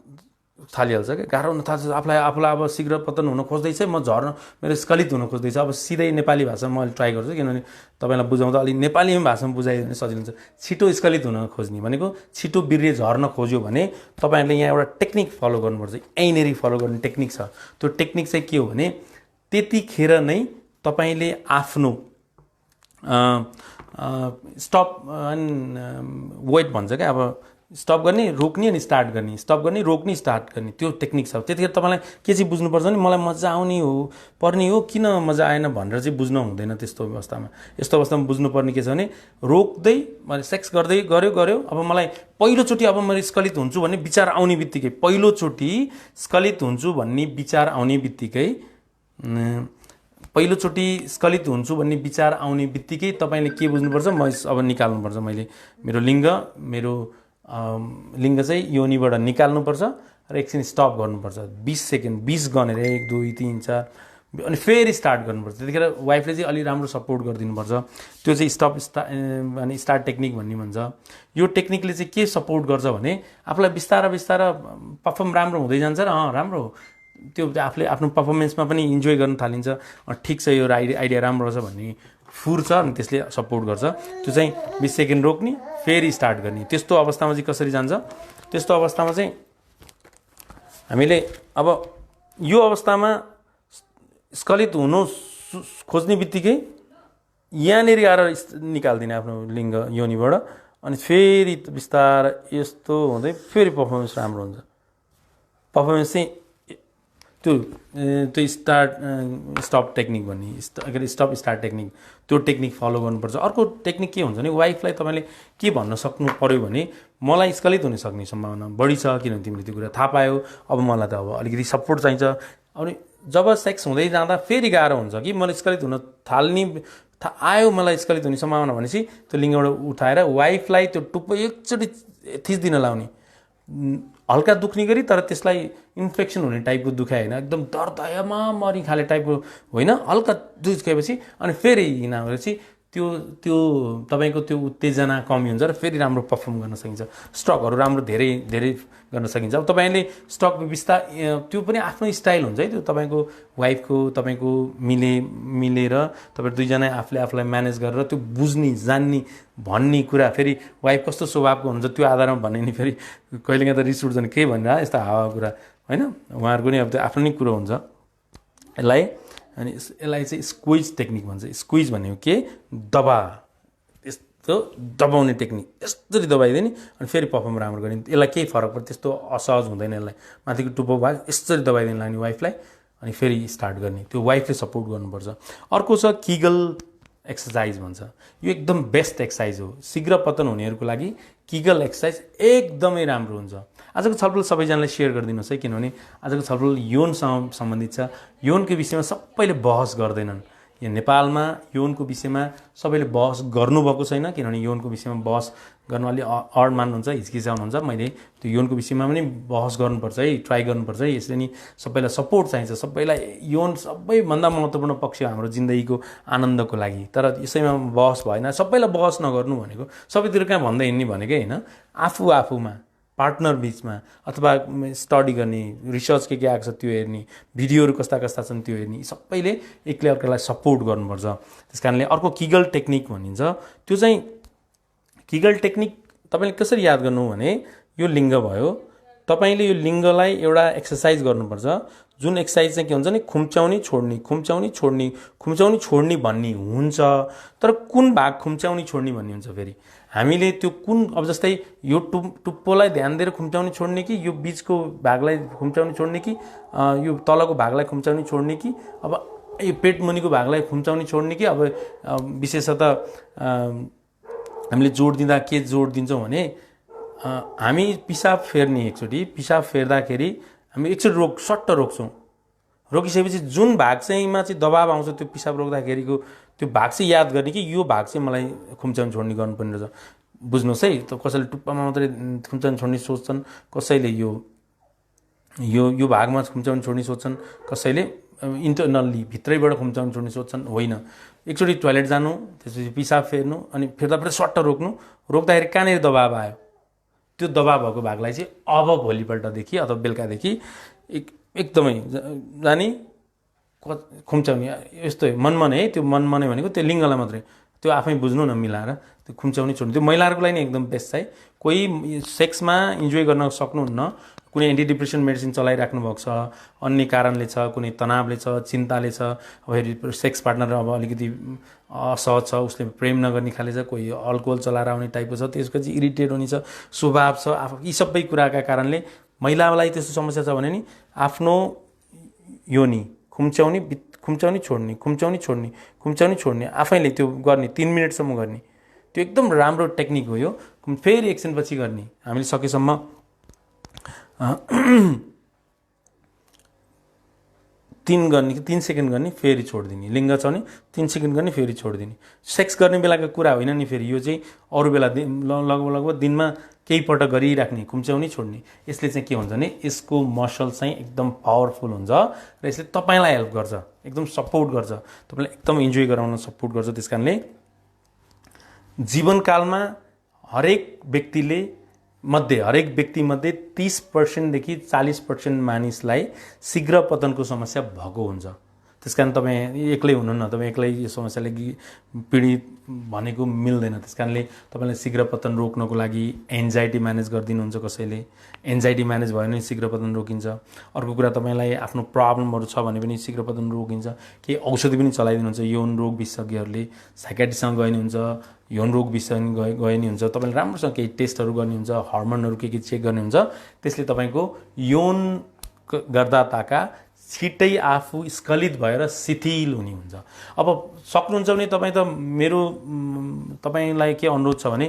थालिहाल्छ क्या, गाह्रो हुन थाल्छ। आफूलाई अब शीघ्र पतन हुन खोज्दैछ, म झर्न, मेरो स्खलित हुन खोज्दैछ। अब सिधै नेपाली भाषामा मैले ट्राई गर्छु, किनभने तपाईँलाई बुझाउँदा अलिक नेपाली भाषामा बुझाइयो भने सजिलो हुन्छ। छिटो स्खलित हुन खोज्ने भनेको छिटो वीर्य झर्न खोज्यो भने तपाईँहरूले यहाँ एउटा टेक्निक फलो गर्नुपर्छ। यहीँनेरि फलो गर्ने टेक्निक छ। त्यो टेक्निक चाहिँ के हो भने त्यतिखेर नै तपाईँले आफ्नो स्टप वेट भन्छ क्या, अब स्टप गर्ने, रोक्ने अनि स्टार्ट गर्ने, स्टप गर्ने, रोक्ने, स्टार्ट गर्ने, त्यो टेक्निक छ। त्यतिखेर तपाईँलाई के चाहिँ बुझ्नुपर्छ भने मलाई मजा आउने हो, पर्ने हो, किन मजा आएन भनेर चाहिँ बुझ्नु हुँदैन। त्यस्तो अवस्थामा बुझ्नुपर्ने के छ भने रोक्दै मैले सेक्स गर्दै गऱ्यो। अब मलाई पहिलोचोटि अब मैले स्खलित हुन्छु भन्ने विचार आउने बित्तिकै, पहिलोचोटि स्खलित हुन्छु भन्ने विचार आउने बित्तिकै तपाईँले के बुझ्नुपर्छ, म अब निकाल्नुपर्छ। मेरो लिङ्ग चाहिँ योनिबाट निकाल्नुपर्छ र एकछिन स्टप गर्नुपर्छ। 20 सेकेन्ड, 20 गनेर 1 2 3 4 अनि फेरि स्टार्ट गर्नुपर्छ। त्यतिखेर वाइफले चाहिँ अलि राम्रो सपोर्ट गरिदिनुपर्छ। त्यो चाहिँ अनि स्टार्ट टेक्निक भन्ने भन्छ। यो टेक्निकले चाहिँ के सपोर्ट गर्छ भने आफूलाई बिस्तारा पर्फर्म राम्रो हुँदै जान्छ र राम्रो त्यो आफूले आफ्नो पर्फर्मेन्समा पनि इन्जोय गर्न थालिन्छ। ठिक छ, यो आइडिया राम्रो छ भन्ने फुर्छ अनि त्यसले सपोर्ट गर्छ। त्यो चाहिँ 20 सेकेन्ड रोक्ने, फेरि स्टार्ट गर्ने। त्यस्तो अवस्थामा चाहिँ कसरी जान्छ? त्यस्तो अवस्थामा चाहिँ हामीले अब यो अवस्थामा स्खलित हुनु खोज्ने बित्तिकै यहाँनिर आएर निकाल्दिने आफ्नो लिङ्ग योनिबाट, अनि फेरि बिस्तारै यस्तो हुँदै फेरि पर्फर्मेन्स राम्रो हुन्छ। पर्फर्मेन्स चाहिँ त्यो स्टप टेक्निक भन्ने, स्टप स्टार्ट टेक्निक, त्यो टेक्निक फलो गर्नुपर्छ। अर्को टेक्निक के हुन्छ भने वाइफलाई तपाईँले के भन्न सक्नु पर्यो भने मलाई स्खलित हुन सक्ने सम्भावना बढी छ, किनभने तिमीले त्यो कुरा थाहा पायो, अब मलाई त अब अलिकति सपोर्ट चाहिन्छ। अनि जब सेक्स हुँदै जाँदा फेरि गाह्रो हुन्छ कि मलाई स्खलित हुन आयो, मलाई स्खलित हुने सम्भावना भनेपछि त्यो लिङ्गबाट उठाएर वाइफलाई त्यो टुप्पो एकचोटि थिच्दिन लाउने, हल्का दुख्ने गरी, तर त्यसलाई इन्फेक्सन हुने टाइपको दुखाइ होइन, एकदम दर्दयमा मरि खाले टाइपको होइन, हल्का दुखाएपछि अनि फेरि हिँडेपछि त्यो तपाईँको त्यो उत्तेजना कमी हुन्छ र फेरि राम्रो पर्फर्म गर्न सकिन्छ। स्ट्रोकहरू राम्रो धेरै गर्न सकिन्छ। अब तपाईँले स्ट्रोक त्यो पनि आफ्नो स्टाइल हुन्छ है। त्यो तपाईँको वाइफको तपाईँको मिलेर तपाईँ दुईजना आफूलाई म्यानेज गरेर त्यो बुझ्ने जान्ने भन्ने कुरा, फेरि वाइफ कस्तो स्वभावको हुन्छ त्यो आधारमा भन्ने नि, फेरि कहिलेकाहीँ त रिस उठ्दैन के भनेर यस्तो हावा कुरा होइन, उहाँहरूको नि अब त्यो आफ्नो नै कुरो हुन्छ। यसलाई चाहिँ स्क्विज टेक्निक भन्छ। स्क्विज भनेको के? यस्तो दबाउने टेक्निक, यस्तरी दबाइदिने अनि फेरि पर्फर्म राम्रो गर्ने। यसलाई केही फरक पर्छ, त्यस्तो असहज हुँदैन। यसलाई माथिको टुप्पो भाग यसरी दबाइदिनु लाग्ने वाइफलाई, अनि फेरि स्टार्ट गर्ने। त्यो वाइफले सपोर्ट गर्नुपर्छ। अर्को छ किगल एक्सर्साइज भन्छ। यो एकदम बेस्ट एक्सर्साइज हो शीघ्र पतन हुनेहरूको लागि। किगल एक्सर्साइज एकदमै राम्रो हुन्छ। आजको छलफल सबैजनालाई सेयर गरिदिनुहोस् है, किनभने आजको छलफल यौनसँग सम्बन्धित छ। यौनको विषयमा सबैले बहस गर्दैनन्। यहाँ नेपालमा यौनको विषयमा सबैले बहस गर्नुभएको छैन, किनभने यौनको विषयमा बहस गर्न अलि अड मान्नुहुन्छ, हिचकिचाउनुहुन्छ। मैले त्यो यौनको विषयमा पनि बहस गर्नुपर्छ है, ट्राई गर्नुपर्छ है। यसले नि सबैलाई सपोर्ट चाहिन्छ। सबैलाई यौन सबैभन्दा महत्त्वपूर्ण पक्ष हाम्रो जिन्दगीको आनन्दको लागि। तर यसैमा बहस भएन। सबैलाई बहस नगर्नु भनेको सबैतिर कहाँ भन्दै हिँड्ने भनेकै होइन, आफूमा पार्टनर बिचमा अथवा स्टडी गर्ने, रिसर्च के आएको छ त्यो हेर्ने, भिडियोहरू कस्ता छन् त्यो हेर्ने, सबैले एकले अर्कालाई सपोर्ट गर्नुपर्छ। त्यस कारणले अर्को किगल टेक्निक भनिन्छ। त्यो चाहिँ किगल टेक्निक तपाईँले कसरी याद गर्नु भने यो लिङ्ग भयो, तपाईँले यो लिङ्गलाई एउटा एक्सर्साइज गर्नुपर्छ। जुन एक्सर्साइज चाहिँ के हुन्छ नि, खुम्च्याउने छोड्ने भन्ने हुन्छ। तर कुन भाग खुम्च्याउने छोड्ने भन्ने हुन्छ। फेरि हामीले त्यो कुन, अब जस्तै यो टुप्पोलाई ध्यान दिएर खुम्च्याउने छोड्ने कि, यो बिचको भागलाई खुम्च्याउने छोड्ने कि, यो तलको भागलाई खुम्च्याउने छोड्ने कि, अब यो पेट मुनिको भागलाई खुम्च्याउने छोड्ने कि, अब विशेषतः हामीले जोड दिँदा के जोड दिन्छौँ भने हामी पिसाब फेर्ने एकचोटि पिसाब फेर्दाखेरि हामी एकचोटि सट्ट रोक्छौँ। रोकिसकेपछि जुन भाग चाहिँमा चाहिँ दबाब आउँछ त्यो पिसाब रोक्दाखेरिको त्यो भाग चाहिँ याद गर्ने कि यो भाग चाहिँ मलाई खुम्चाउन छोड्ने गर्नुपर्ने रहेछ। बुझ्नुहोस् है, त कसैले टुप्पामा मात्रै खुम्चाउन छोड्ने सोच्छन्, कसैले यो यो यो भागमा खुम्चाउन छोड्ने सोच्छन्, कसैले इन्टरनल्ली भित्रैबाट खुम्चाउन छोड्ने सोच्छन्। होइन, एकचोटि टोइलेट जानु, त्यसपछि पिसाब फेर्नु, अनि फेर्दापछि सट्ट रोक्नु। रोक्दाखेरि कहाँनिर दबाब आयो त्यो दबाब भएको भागलाई चाहिँ अब भोलिपल्टदेखि अथवा बेलुकादेखि एकदमै जाने खुम्चाउने। यस्तो मनमने है, त्यो मनमने भनेको त्यो लिङ्गलाई मात्रै, त्यो आफै बुझ्नु न मिलाएर त्यो खुम्चाउने छोड्नु। त्यो महिलाहरूको लागि नै एकदम बेस्ट है। कोही सेक्समा इन्जोय गर्न सक्नुहुन्न, कुनै एन्टी डिप्रेसन मेडिसिन चलाइराख्नु भएको छ, अन्य कारणले छ, कुनै तनावले छ, चिन्ताले छ, फेरि सेक्स पार्टनर अब अलिकति असहज छ, उसले प्रेम नगर्ने खाले छ, कोही अल्कोहल चलाएर आउने टाइपको छ, त्यसपछि इरिटेट हुने छ, स्वभाव छ, यी सबै कुराका कारणले महिलालाई त्यस्तो समस्या छ भने नि आफ्नो योनि खुम्चाउने छोड्ने आफैले त्यो गर्ने 3 मिनटसम्म गर्ने, त्यो एकदम राम्रो टेक्निक हो यो। फेरि एकछिनपछि गर्ने, हामीले सकेसम्म 3 सेकेन्ड गर्ने, फेरि छोडिदिने। लिङ्ग छ भने 3 सेकेन्ड गर्ने, फेरि छोडिदिने। सेक्स गर्ने बेलाको कुरा होइन नि, फेरि यो चाहिँ अरू बेला लगभग दिनमा केही पटक गरिराख्ने, खुम्चाउने छोड्ने। यसले चाहिँ के हुन्छ भने यसको मसल चाहिँ एकदम पावरफुल हुन्छ र यसले तपाईँलाई हेल्प गर्छ, एकदम सपोर्ट गर्छ, तपाईँलाई एकदम इन्जोय गराउन सपोर्ट गर्छ। त्यस कारणले जीवनकालमा हरेक व्यक्तिमध्ये 30%देखि 40% मानिसलाई शीघ्र पतनको समस्या भएको हुन्छ। त्यस कारण तपाईँ एक्लै हुनुहुन्न, तपाईँ एक्लै यो समस्याले पीडित भनेको मिल्दैन। त्यस कारणले तपाईँलाई शीघ्र पतन रोक्नको लागि एन्जाइटी म्यानेज गरिदिनुहुन्छ। कसैले एन्जाइटी म्यानेज भयो भने शीघ्र पतन रोकिन्छ। अर्को कुरा, तपाईँलाई आफ्नो प्रब्लमहरू छ भने पनि शीघ्र पतन रोकिन्छ। केही औषधि पनि चलाइदिनुहुन्छ। यौन रोग विशेषज्ञहरूले साइकेट्रिस्टसँग गए नि हुन्छ, यौन रोग विशेषज्ञ गए नि हुन्छ, तपाईँले राम्रोसँग केही टेस्टहरू गर्ने हुन्छ, हर्मोनहरू के चेक गर्ने हुन्छ। त्यसले तपाईँको यौन गर्दाताका छिट्टै आफू स्खलित भएर शिथिल हुने हुन्छ। अब सक्नुहुन्छ भने तपाईँलाई के अनुरोध छ भने,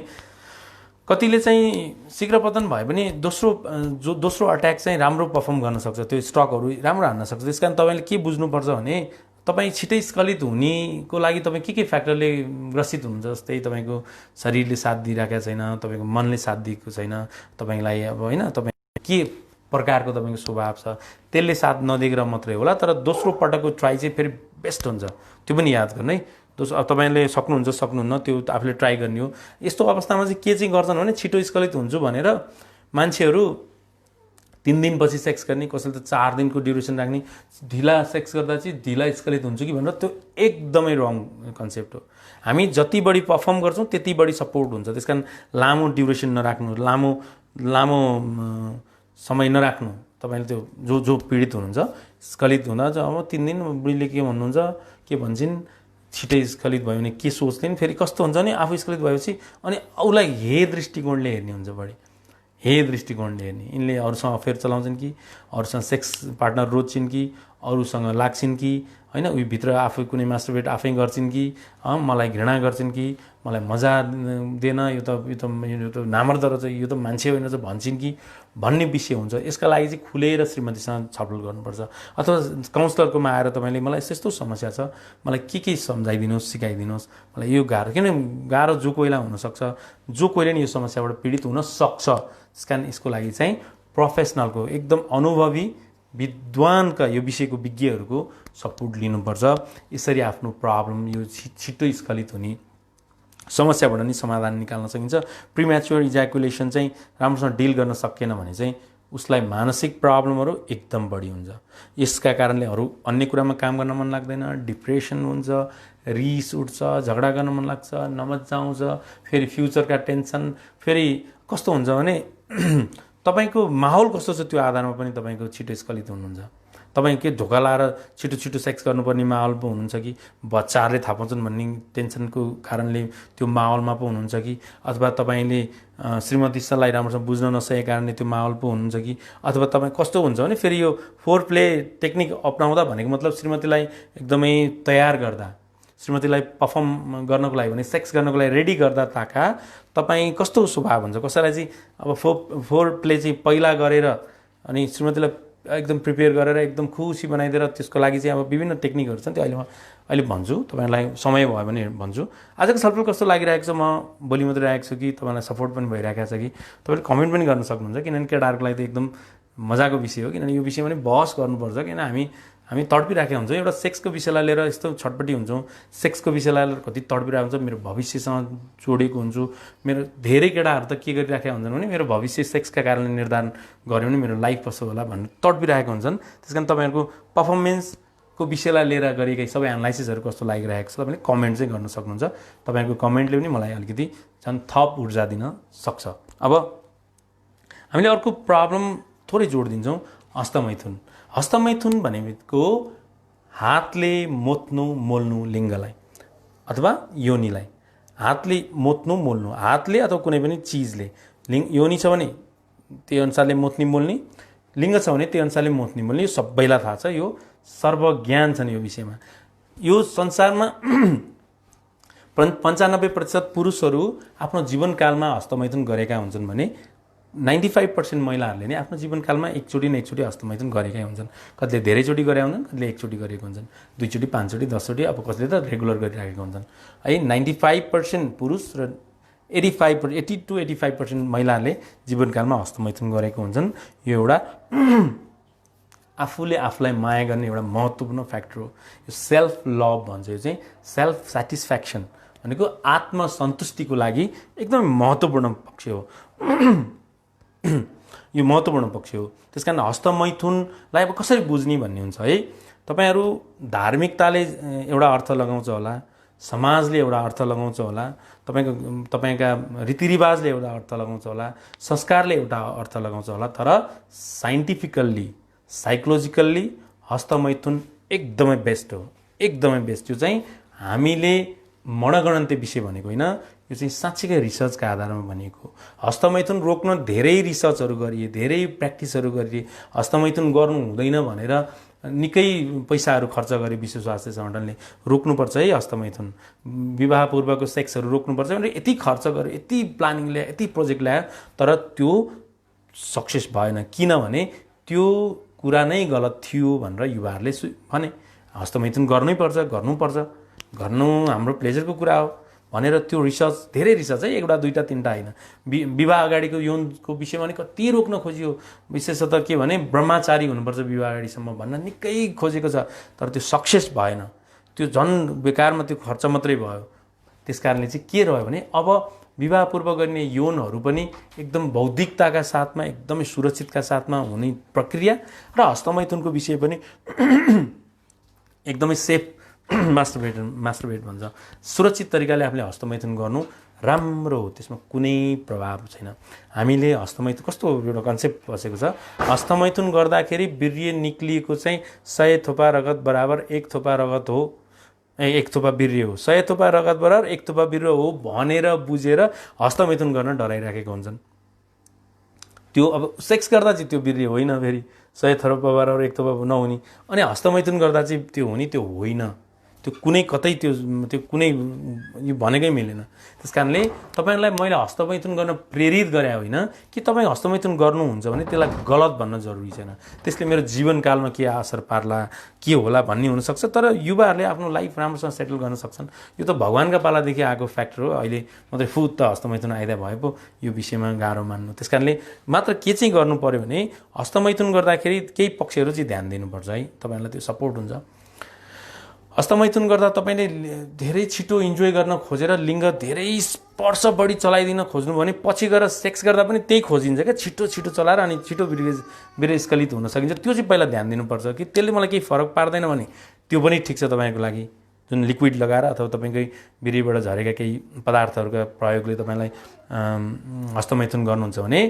कतिले चाहिँ शीघ्र पतन भयो भने दोस्रो अट्याक चाहिँ राम्रो पर्फर्म गर्न सक्छ, त्यो स्ट्रोकहरू राम्रो हान्न सक्छ। त्यस कारण तपाईँले के बुझ्नुपर्छ भने, तपाईँ छिटै स्खलित हुनेको लागि तपाईँ के फ्याक्टरले ग्रसित हुनुहुन्छ। जस्तै तपाईँको शरीरले साथ दिइरहेको छैन, तपाईँको मनले साथ दिएको छैन, तपाईँलाई अब होइन, तपाईँ के प्रकारको तपाईँको स्वभाव छ त्यसले साथ नदिएर मात्रै होला। तर दोस्रो पटकको ट्राई चाहिँ फेरि बेस्ट हुन्छ, त्यो पनि याद गर्नु है। तपाईँले सक्नुहुन्न त्यो आफूले ट्राई गर्ने हो। यस्तो अवस्थामा चाहिँ के चाहिँ गर्छन् भने, छिटो स्खलित हुन्छु भनेर मान्छेहरू 3 दिनपछि सेक्स गर्ने, कसैले त 4 दिनको ड्युरेसन राख्ने, ढिला सेक्स गर्दा चाहिँ ढिला स्खलित हुन्छु कि भनेर, त्यो एकदमै रङ कन्सेप्ट हो। हामी जति बढी पर्फर्म गर्छौँ त्यति बढी सपोर्ट हुन्छ। त्यस कारण लामो ड्युरेसन नराख्नु, लामो समय नराख्नु। तपाईँले त्यो जो पीडित हुनुहुन्छ, स्खलित हुँदा अब 3 दिन बुढीले के भन्नुहुन्छ, के भन्छन्, छिटै स्खलित भयो भने के सोच्दैन, फेरि कस्तो हुन्छ भने आफू स्खलित भएपछि अनि उसलाई हे दृष्टिकोणले हेर्ने हुन्छ, बढी हे दृष्टिकोणले हेर्ने। यिनले अरूसँग अफेयर चलाउँछन् कि, अरूसँग सेक्स पार्टनर रोज्छन् कि, अरूसँग लाग्छन् कि, होइन, उयो भित्र आफू कुनै मास्टरबेट आफै गर्छन् कि, मलाई घृणा गर्छन् कि, मलाई मजा दिएन, यो त नामर्द रहेछ, यो त मान्छे होइन रहेछ भन्छन् कि भन्ने विषय हुन्छ। यसका लागि चाहिँ खुलेर श्रीमतीसँग छलफल गर्नुपर्छ। अथवा काउन्सलरकोमा आएर तपाईँले मलाई यस्तो समस्या छ, मलाई के सम्झाइदिनुहोस्, सिकाइदिनुहोस्, मलाई यो गाह्रो, किन गाह्रो जो कोहीलाई हुनसक्छ, जो कोहीले नि यो समस्याबाट पीडित हुन सक्छ। त्यस कारण यसको लागि चाहिँ प्रोफेसनलको, एकदम अनुभवी विद्वानका, यो विषयको विज्ञहरूको सपोर्ट लिनुपर्छ। यसरी आफ्नो प्रब्लम, यो छिटो स्खलित हुने समस्याबाट नि समाधान निकाल्न सकिन्छ। प्रिम्याच्योर इज्याकुलेसन चाहिँ राम्रोसँग डिल गर्न सकेन भने चाहिँ उसलाई मानसिक प्रब्लमहरू एकदम बढी हुन्छ। यसका कारणले अन्य कुरामा काम गर्न मन लाग्दैन, डिप्रेसन हुन्छ, रिस उठ्छ, झगडा गर्न मन लाग्छ, नमजा आउँछ, फेरि फ्युचरका टेन्सन। फेरि कस्तो हुन्छ भने तपाईँको माहौल कस्तो छ त्यो आधारमा पनि तपाईँको छिटो स्खलित हुनुहुन्छ। तपाईँ के धोका लाएर छिटो सेक्स गर्नुपर्ने माहौल पो हुनुहुन्छ कि, बच्चाहरूले थाहा पाउँछन् भन्ने टेन्सनको कारणले त्यो माहौलमा पो हुनुहुन्छ कि, अथवा तपाईँले श्रीमती सरलाई राम्रोसँग बुझ्न नसकेको कारणले त्यो माहौल पो हुनुहुन्छ कि, अथवा तपाईँ कस्तो हुन्छ भने फेरि यो फोर प्ले टेक्निक अपनाउँदा भनेको मतलब श्रीमतीलाई एकदमै तयार गर्दा, श्रीमतीलाई पर्फर्म गर्नको लागि भने सेक्स गर्नको लागि रेडी गर्दा ताका तपाईँ कस्तो स्वभाव हुन्छ, कसैलाई चाहिँ अब फोर प्ले चाहिँ पहिला गरेर अनि श्रीमतीलाई एकदम प्रिपेयर गरेर एकदम खुसी बनाइदिएर त्यसको लागि चाहिँ अब विभिन्न टेक्निकहरू छन्, त्यो अहिले भन्छु, तपाईँलाई समय भयो भने भन्छु। आजको छलफल कस्तो लागिरहेको छ, म बोली मात्रै राखेको छु कि तपाईँलाई सपोर्ट पनि भइरहेको छ कि, तपाईँले कमेन्ट पनि गर्न सक्नुहुन्छ, किनभने केटाहरूको लागि त एकदम मजाको विषय हो, किनभने यो विषयमा पनि बहस गर्नुपर्छ। किन हामी तडपिराखेका हुन्छौँ, एउटा सेक्सको विषयलाई लिएर यस्तो छटपट्टि हुन्छौँ, सेक्सको विषयलाई लिएर कति तडपिरहेको हुन्छ, मेरो भविष्यसँग जोडेको हुन्छु, मेरो धेरै केटाहरू त के गरिराखेका हुन्छन् भने मेरो भविष्य सेक्सका कारणले निर्धारण गऱ्यो भने मेरो लाइफ कसो होला भनेर तडपिरहेका हुन्छन्। त्यस कारण तपाईँहरूको पर्फर्मेन्सको विषयलाई लिएर गरेकै सबै एनालाइसिसहरू कस्तो लागिरहेको छ तपाईँले कमेन्ट चाहिँ गर्न सक्नुहुन्छ। तपाईँहरूको कमेन्टले पनि मलाई अलिकति झन् थप ऊर्जा दिन सक्छ। अब हामीले अर्को प्रब्लम थोरै जोड दिन्छौँ, हस्तमैथुन। हस्तमैथुन भनेको हातले मोत्नु मोल्नु लिङ्गलाई अथवा योनिलाई, हातले मोत्नु मोल्नु, हातले अथवा कुनै पनि चिजले, योनि छ भने त्यही अनुसारले मोत्नी मोल्ने, लिङ्ग छ भने त्यही अनुसारले मोत्नी मोल्ने, यो सबैलाई थाहा छ, यो सर्वज्ञान छन् यो विषयमा। यो संसारमा 95% पुरुषहरू आफ्नो जीवनकालमा हस्तमैथुन गरेका हुन्छन् भने 95% महिलाहरूले नै आफ्नो जीवनकालमा एकचोटि न एकचोटि हस्तमैथुन गरेकै हुन्छन्। कतिले धेरैचोटि गरेका हुन्छन्, कतिले एकचोटि गरेको हुन्छन्, 2 चोटि 5 चोटि 10 चोटि, अब कसले त रेगुलर गरिराखेका हुन्छन् है। 95% पुरुष र 80 to 85% महिलाहरूले जीवनकालमा हस्तमैथुन गरेको हुन्छन्। यो एउटा आफूले आफूलाई माया गर्ने एउटा महत्त्वपूर्ण फ्याक्टर हो। यो सेल्फ लभ भन्छ, यो चाहिँ सेल्फ सेटिस्फ्याक्सन भनेको आत्मसन्तुष्टिको लागि एकदमै महत्त्वपूर्ण पक्ष हो। यो महत्त्वपूर्ण पक्ष हो। त्यस कारण हस्तमैथुनलाई अब कसरी बुझ्ने भन्ने हुन्छ है। तपाईँहरू धार्मिकताले एउटा अर्थ लगाउँछ होला, समाजले एउटा अर्थ लगाउँछ होला, तपाईँका रीतिरिवाजले एउटा अर्थ लगाउँछ होला, संस्कारले एउटा अर्थ लगाउँछ होला, तर साइन्टिफिकल्ली साइकोलोजिकल्ली हस्तमैथुन एकदमै बेस्ट हो, एकदमै बेस्ट। यो चाहिँ हामीले मनगणन्ते विषय भनेको होइन, यो चाहिँ साँच्चीकै रिसर्चका आधारमा बनिएको। हस्तमैथुन रोक्न धेरै रिसर्चहरू गरिए, धेरै प्र्याक्टिसहरू गरिए, हस्तमैथुन गर्नु हुँदैन भनेर निकै पैसाहरू खर्च गरे विश्व स्वास्थ्य सङ्गठनले, रोक्नुपर्छ है हस्तमैथुन, विवाह पूर्वको सेक्सहरू रोक्नुपर्छ भनेर यति खर्च गर्यो, यति प्लानिङ ल्यायो, यति प्रोजेक्ट ल्यायो, तर त्यो सक्सेस भएन। किनभने त्यो कुरा नै गलत थियो भनेर युवाहरूले भने हस्तमैथुन गर्नुपर्छ, गर्नु हाम्रो प्लेजरको कुरा हो भनेर त्यो रिसर्च, धेरै रिसर्च है, एउटा दुईवटा तिनवटा होइन, विवाह अगाडिको यौनको विषयमा नि कति रोक्न खोजियो। विशेषतः के भने ब्रह्मचारी हुनुपर्छ विवाह अगाडिसम्म भन्न निकै खोजेको छ, तर त्यो सक्सेस भएन, त्यो झन् बेकारमा त्यो खर्च मात्रै भयो। त्यस कारणले चाहिँ के रह्यो भने अब विवाह पूर्व गर्ने यौनहरू पनि एकदम बौद्धिकताका साथमा, एकदमै सुरक्षितका साथमा हुने प्रक्रिया, र हस्तमैथुनको विषय पनि एकदमै सेफ मास्टरबेट भन्छ, सुरक्षित तरिकाले आफूले हस्तमैथुन गर्नु राम्रो हो, त्यसमा कुनै प्रभाव छैन। हामीले हस्तमैथुन कस्तो एउटा कन्सेप्ट बसेको छ, हस्तमैथुन गर्दाखेरि वीर्य निक्लिएको चाहिँ 100 थोपा रगत बराबर 1 थोपा रगत हो, 1 थोपा वीर्य हो, 100 थोपा रगत बराबर 1 थोपा वीर्य हो भनेर बुझेर हस्तमैथुन गर्न डराइराखेका हुन्छन्। त्यो अब सेक्स गर्दा चाहिँ त्यो वीर्य होइन, फेरि 100 थोपा बराबर 1 थोपा नहुने, अनि हस्तमैथुन गर्दा चाहिँ त्यो हुने, त्यो होइन, त्यो कुनै कतै त्यो कुनै यो भनेकै मिलेन। त्यस कारणले तपाईँलाई मैले हस्तमैथुन गर्न प्रेरित गरे होइन कि तपाईँ हस्तमैथुन गर्नुहुन्छ भने त्यसलाई गलत भन्न जरुरी छैन, त्यसले मेरो जीवनकालमा के असर पार्ला के होला भन्ने हुनसक्छ, तर युवाहरूले आफ्नो लाइफ राम्रोसँग सेटल गर्न सक्छन्। यो त भगवान्का पालादेखि आएको फ्याक्टर हो, अहिले मात्रै फुत त हस्तमैथुन आइदा भए पो यो विषयमा गाह्रो मान्नु। त्यस कारणले मात्र के चाहिँ गर्नु पर्यो भने हस्तमैथुन गर्दाखेरि केही पक्षहरू चाहिँ ध्यान दिनुपर्छ है, तपाईँहरूलाई त्यो सपोर्ट हुन्छ। हस्तमैथुन गर्दा तपाईँले धेरै छिटो इन्जोय गर्न खोजेर लिङ्ग धेरै स्पर्श बढी चलाइदिन खोज्नु भने पछि गएर सेक्स गर्दा पनि त्यही खोजिन्छ क्या, छिटो छिटो चलाएर अनि छिटो विरस्खलित हुन सकिन्छ। त्यो चाहिँ पहिला ध्यान दिनुपर्छ कि त्यसले मलाई केही फरक पार्दैन भने त्यो पनि ठिक छ तपाईँको लागि, जुन लिक्विड लगाएर अथवा तपाईँकै वीर्यबाट झरेका केही पदार्थहरूका प्रयोगले तपाईँलाई हस्तमैथुन गर्नुहुन्छ भने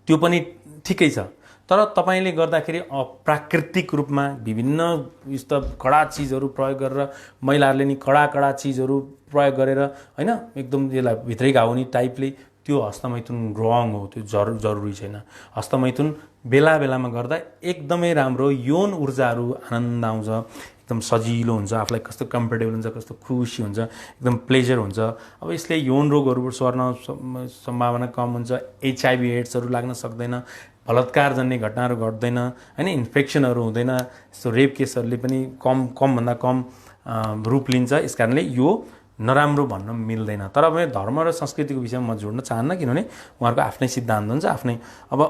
त्यो पनि ठिकै छ। तर तपाईँले गर्दाखेरि अप्राकृतिक रूपमा विभिन्न यस्ता कडा चिजहरू प्रयोग गरेर, महिलाहरूले नि कडा चिजहरू प्रयोग गरेर होइन एकदम यसलाई भित्रै घाउने टाइपले, त्यो हस्तमैथुन रङ हो, त्यो जरुरी छैन। हस्तमैथुन बेला बेलामा गर्दा एकदमै राम्रो, यौन ऊर्जाहरू आनन्द आउँछ, एकदम सजिलो हुन्छ, आफूलाई कस्तो कम्फर्टेबल हुन्छ, कस्तो खुसी हुन्छ, एकदम प्लेजर हुन्छ। अब यसले यौन रोगहरूबाट सर्न सम्भावना कम हुन्छ, HIV एड्सहरू लाग्न सक्दैन, बलात्कार जन्ने घटनाहरू घट्दैन हैन, इन्फेक्सनहरू हुँदैन, यस्तो रेप केसहरूले पनि कमभन्दा कम रूप लिन्छ। यस कारणले यो नराम्रो भन्न मिल्दैन। तर अब धर्म र संस्कृतिको विषयमा म जोड्न चाहन्न, किनभने उहाँहरूको आफ्नै सिद्धान्त हुन्छ, आफ्नै। अब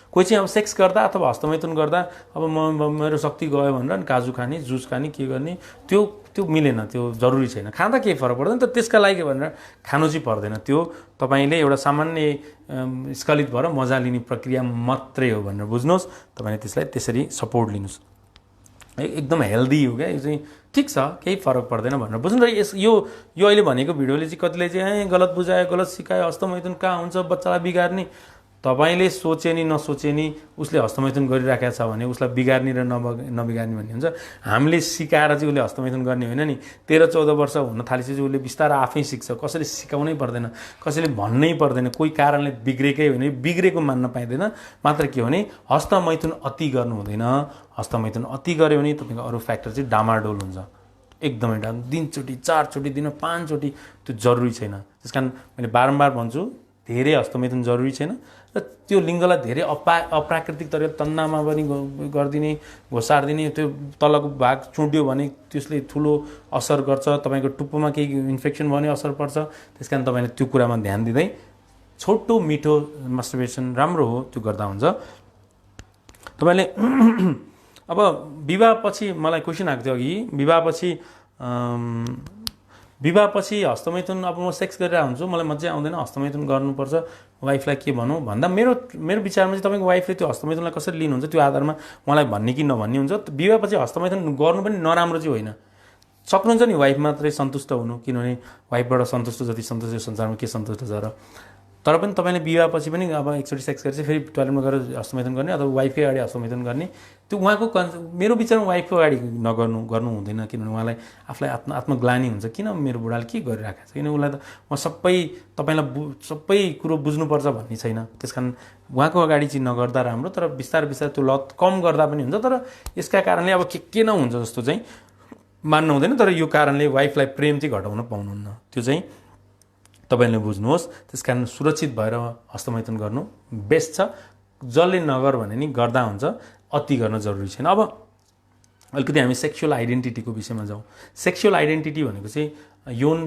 कोही चाहिँ अब सेक्स गर्दा अथवा हस्तमैथुन गर्दा अब मेरो शक्ति गयो भनेर अनि काजु खाने, जुस खाने, के गर्ने, त्यो मिलेन, त्यो जरुरी छैन। खाँदा केही फरक पर्दैन, तर त्यसका लागि भनेर खानु चाहिँ पर्दैन। त्यो तपाईँले एउटा सामान्य स्खलित भएर मजा लिने प्रक्रिया मात्रै हो भनेर बुझ्नुहोस्। तपाईँले त्यसलाई त्यसरी सपोर्ट लिनुहोस्। एकदम हेल्दी हो क्या यो चाहिँ, ठिक छ, केही फरक पर्दैन भनेर बुझ्नु। र यो अहिले भनेको भिडियोले चाहिँ कतिले चाहिँ गलत बुझायो, गलत सिकायो, हस्तमैथुन कहाँ हुन्छ, बच्चालाई बिगार्ने। तपाईँले सोचे नि नसोचे नि उसले हस्तमैथुन गरिराखेको छ भने उसलाई बिगार्ने र नबिगार्ने भन्ने हुन्छ। हामीले सिकाएर चाहिँ उसले हस्तमैथुन गर्ने होइन नि। 13-14 वर्ष हुन थालेपछि उसले बिस्तारै आफै सिक्छ। कसैले सिकाउनै पर्दैन, कसैले भन्नै पर्दैन। कोही कारणले बिग्रेकै होइन, बिग्रेको मान्न पाइँदैन। मात्र के हो भने हस्तमैथुन अति गर्नु हुँदैन। हस्तमैथुन अति गऱ्यो भने तपाईँको अरू फ्याक्टर चाहिँ डामाडोल हुन्छ, एकदमै दिनचोटि, 4 चोटि, दिन 5 चोटि, त्यो जरुरी छैन। त्यस कारण मैले बारम्बार भन्छु, धेरै हस्तमैथुन जरुरी छैन। र त्यो लिङ्गलाई धेरै अप्राकृतिक तरिकाले तन्नामा पनि गरिदिने, घोसारिदिने, त्यो तलको भाग चुड्यो भने त्यसले ठुलो असर गर्छ। तपाईँको टुप्पोमा केही इन्फेक्सन भयो भने असर पर्छ। त्यस कारण तपाईँले त्यो कुरामा ध्यान दिँदै छोटो मिठो मास्टरबेसन राम्रो हो, त्यो गर्दा हुन्छ। तपाईँले अब विवाहपछि मलाई क्वेसन आएको थियो अघि, विवाहपछि हस्तमैथुन अब म सेक्स गरेर हुन्छु, मलाई मजा आउँदैन, हस्तमैथुन गर्नुपर्छ, वाइफलाई के भनौँ भन्दा मेरो विचारमा चाहिँ तपाईँको वाइफले त्यो हस्तमैथुनलाई कसरी लिनुहुन्छ त्यो आधारमा मलाई भन्ने कि नभन्ने हुन्छ। विवाहपछि हस्तमैथुन गर्नु पनि नराम्रो चाहिँ होइन। सक्नुहुन्छ नि वाइफ मात्रै सन्तुष्ट हुनु, किनभने वाइफबाट सन्तुष्ट जति सन्तुष्ट संसारमा के सन्तुष्ट छ र। तर पनि तपाईँले विवाहपछि पनि अब एकचोटि सेक्स गरेर चाहिँ फेरि टोयलेटमा गएर हस्तमैथुन गर्ने अथवा वाइफकै अगाडि हस्तमैथुन गर्ने, त्यो उहाँको मेरो विचारमा वाइफको अगाडि गर्नु हुँदैन। किनभने उहाँलाई आफूलाई आत्मग्लानी हुन्छ, किन मेरो बुढाले के गरिराखेको छ, किन उसलाई त म तपाईँलाई सबै कुरो बुझ्नुपर्छ भन्ने छैन। त्यस कारण उहाँको अगाडि चाहिँ नगर्दा राम्रो। तर बिस्तारै त्यो लत कम गर्दा पनि हुन्छ। तर यसका कारणले अब के नहुन्छ जस्तो चाहिँ मान्नु हुँदैन। तर यो कारणले वाइफलाई प्रेम चाहिँ घटाउन पाउनुहुन्न, त्यो चाहिँ तपाईँले बुझ्नुहोस्। त्यस कारण सुरक्षित भएर हस्तमैथुन गर्नु बेस्ट छ। जसले नगर भने नि गर्दा हुन्छ, अति गर्न जरुरी छैन। अब अलिकति हामी सेक्सुअल आइडेन्टिटीको विषयमा जाउँ। सेक्सुअल आइडेन्टिटी भनेको चाहिँ यौन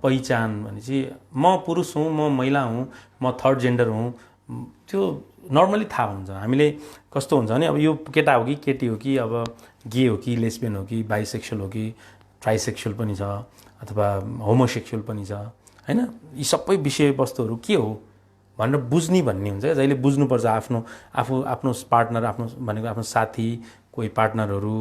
पहिचान भनेपछि म पुरुष हुँ, म महिला हुँ, म थर्ड जेन्डर हुँ, त्यो नर्मली थाहा हुन्छ। हामीले कस्तो हुन्छ भने अब यो केटा हो कि केटी हो कि, अब गे हो कि लेस्बियन हो कि, बाइसेक्सुअल हो कि, ट्राइसेक्सुअल पनि छ, अथवा होमोसेक्सुअल पनि छ हैन। यी सबै विषयवस्तुहरू के हो भनेर बुझ्ने भन्ने हुन्छ। जहिले बुझ्नुपर्छ आफ्नो पार्टनर, आफ्नो भनेको आफ्नो साथी, कोही पार्टनरहरू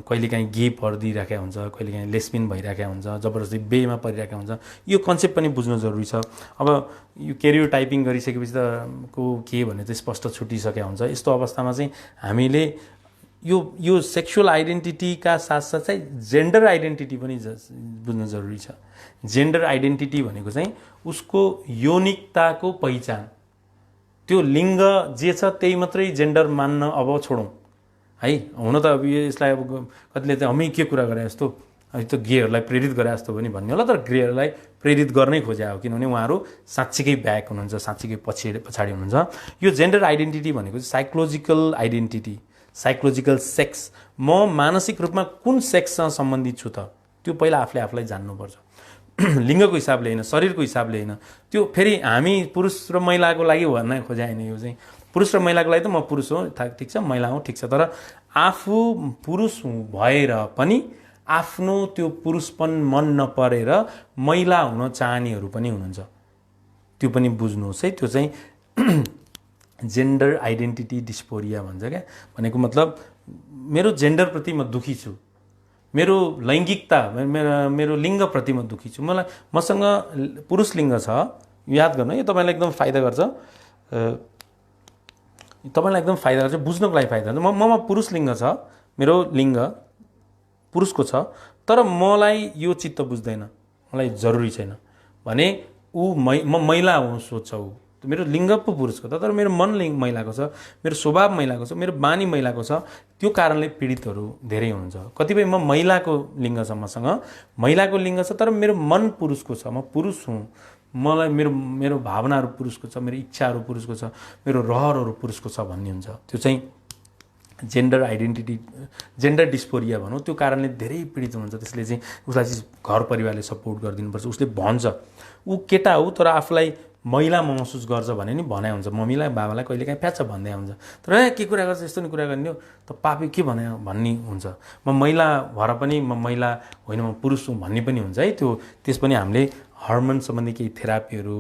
कहिलेकाहीँ गे परिदिइराखेका हुन्छ, कहिलेकाहीँ लेस्बियन भइराखेका हुन्छ, जबरजस्ती बेमा परिरहेका हुन्छ। यो कन्सेप्ट पनि बुझ्नु जरुरी छ। अब यो क्यारियर टाइपिङ गरिसकेपछि त के भने चाहिँ स्पष्ट छुटिसकेका हुन्छ। यस्तो अवस्थामा चाहिँ हामीले यो सेक्सुअल आइडेन्टिटीका साथसाथ चाहिँ जेन्डर आइडेन्टिटी पनि बुझ्नु जरुरी छ। जेन्डर आइडेन्टिटी भनेको चाहिँ उसको यौनिकताको पहिचान, त्यो लिङ्ग जे छ त्यही मात्रै जेन्डर मान्न अब छोडौँ है। हुन त अब यसलाई अब कतिले चाहिँ हामी के कुरा गरे जस्तो, त्यो गेहरूलाई प्रेरित गरे जस्तो पनि भन्ने होला। तर गेहरूलाई प्रेरित गर्नै खोजे हो, किनभने उहाँहरू साँच्चीकै ब्याक हुनुहुन्छ, साँच्चीकै पछाडि हुनुहुन्छ। यो जेन्डर आइडेन्टिटी भनेको चाहिँ साइकोलोजिकल आइडेन्टिटी, साइकोलोजिकल सेक्स। म मानसिक रूपमा कुन सेक्ससँग सम्बन्धित छु त, त्यो पहिला आफूलाई जान्नुपर्छ। लिङ्गको हिसाबले होइन, शरीरको हिसाबले होइन। त्यो फेरि हामी पुरुष र महिलाको लागि भन्न खोजे होइन। यो चाहिँ पुरुष र महिलाको लागि त म पुरुष हो ठिक छ, महिला हो ठिक छ। तर आफू पुरुष भएर पनि आफ्नो त्यो पुरुषपन मन नपरेर महिला हुन चाहनेहरू पनि हुनुहुन्छ, त्यो पनि बुझ्नुहोस् है। त्यो चाहिँ जेन्डर आइडेन्टिटी डिस्फोरिया भन्छ क्या। भनेको मतलब मेरो जेन्डरप्रति म दुखी छु, मेरो लैङ्गिकता, मेरो लिङ्गप्रति म दुखी छु। मसँग पुरुष लिङ्ग छ, याद गर्नु, यो तपाईँलाई एकदम फाइदा गर्छ, बुझ्नको लागि फाइदा गर्छ। ममा पुरुष लिङ्ग छ, मेरो लिङ्ग पुरुषको छ, तर मलाई यो चित्त बुझ्दैन, मलाई जरुरी छैन भने म महिला हुँ सोध्छ ऊ, मेरो लिङ्ग पो पुरुषको त, तर मेरो मन महिलाको छ, मेरो स्वभाव महिलाको छ, मेरो बानी महिलाको छ, त्यो कारणले पीडितहरू धेरै हुनुहुन्छ। कतिपय म महिलाको लिङ्ग छ, मसँग महिलाको लिङ्ग छ, तर मेरो मन पुरुषको छ, म पुरुष हुँ, मलाई मेरो मेरो भावनाहरू पुरुषको छ, मेरो इच्छाहरू पुरुषको छ, मेरो रहरहरू पुरुषको छ भन्ने हुन्छ। त्यो चाहिँ जेन्डर आइडेन्टिटी, जेन्डर डिस्फोरिया भनौँ, त्यो कारणले धेरै पीडित हुनुहुन्छ। त्यसले चाहिँ उसलाई चाहिँ घर परिवारले सपोर्ट गरिदिनुपर्छ। उसले भन्छ ऊ केटा हो तर आफूलाई महिला महसुस गर्छ भने नि भनाइ हुन्छ, मम्मीलाई बाबालाई कहिले काहीँ प्याच भन्दै हुन्छ, तर के कुरा गर्छ यस्तो नि कुरा गर्ने हो त, पापी के भने भन्ने हुन्छ। म महिला भएर पनि म महिला होइन, म पुरुष हुँ भन्ने पनि हुन्छ है। त्यो त्यस पनि हामीले हर्मोन सम्बन्धी केही थेरापीहरू,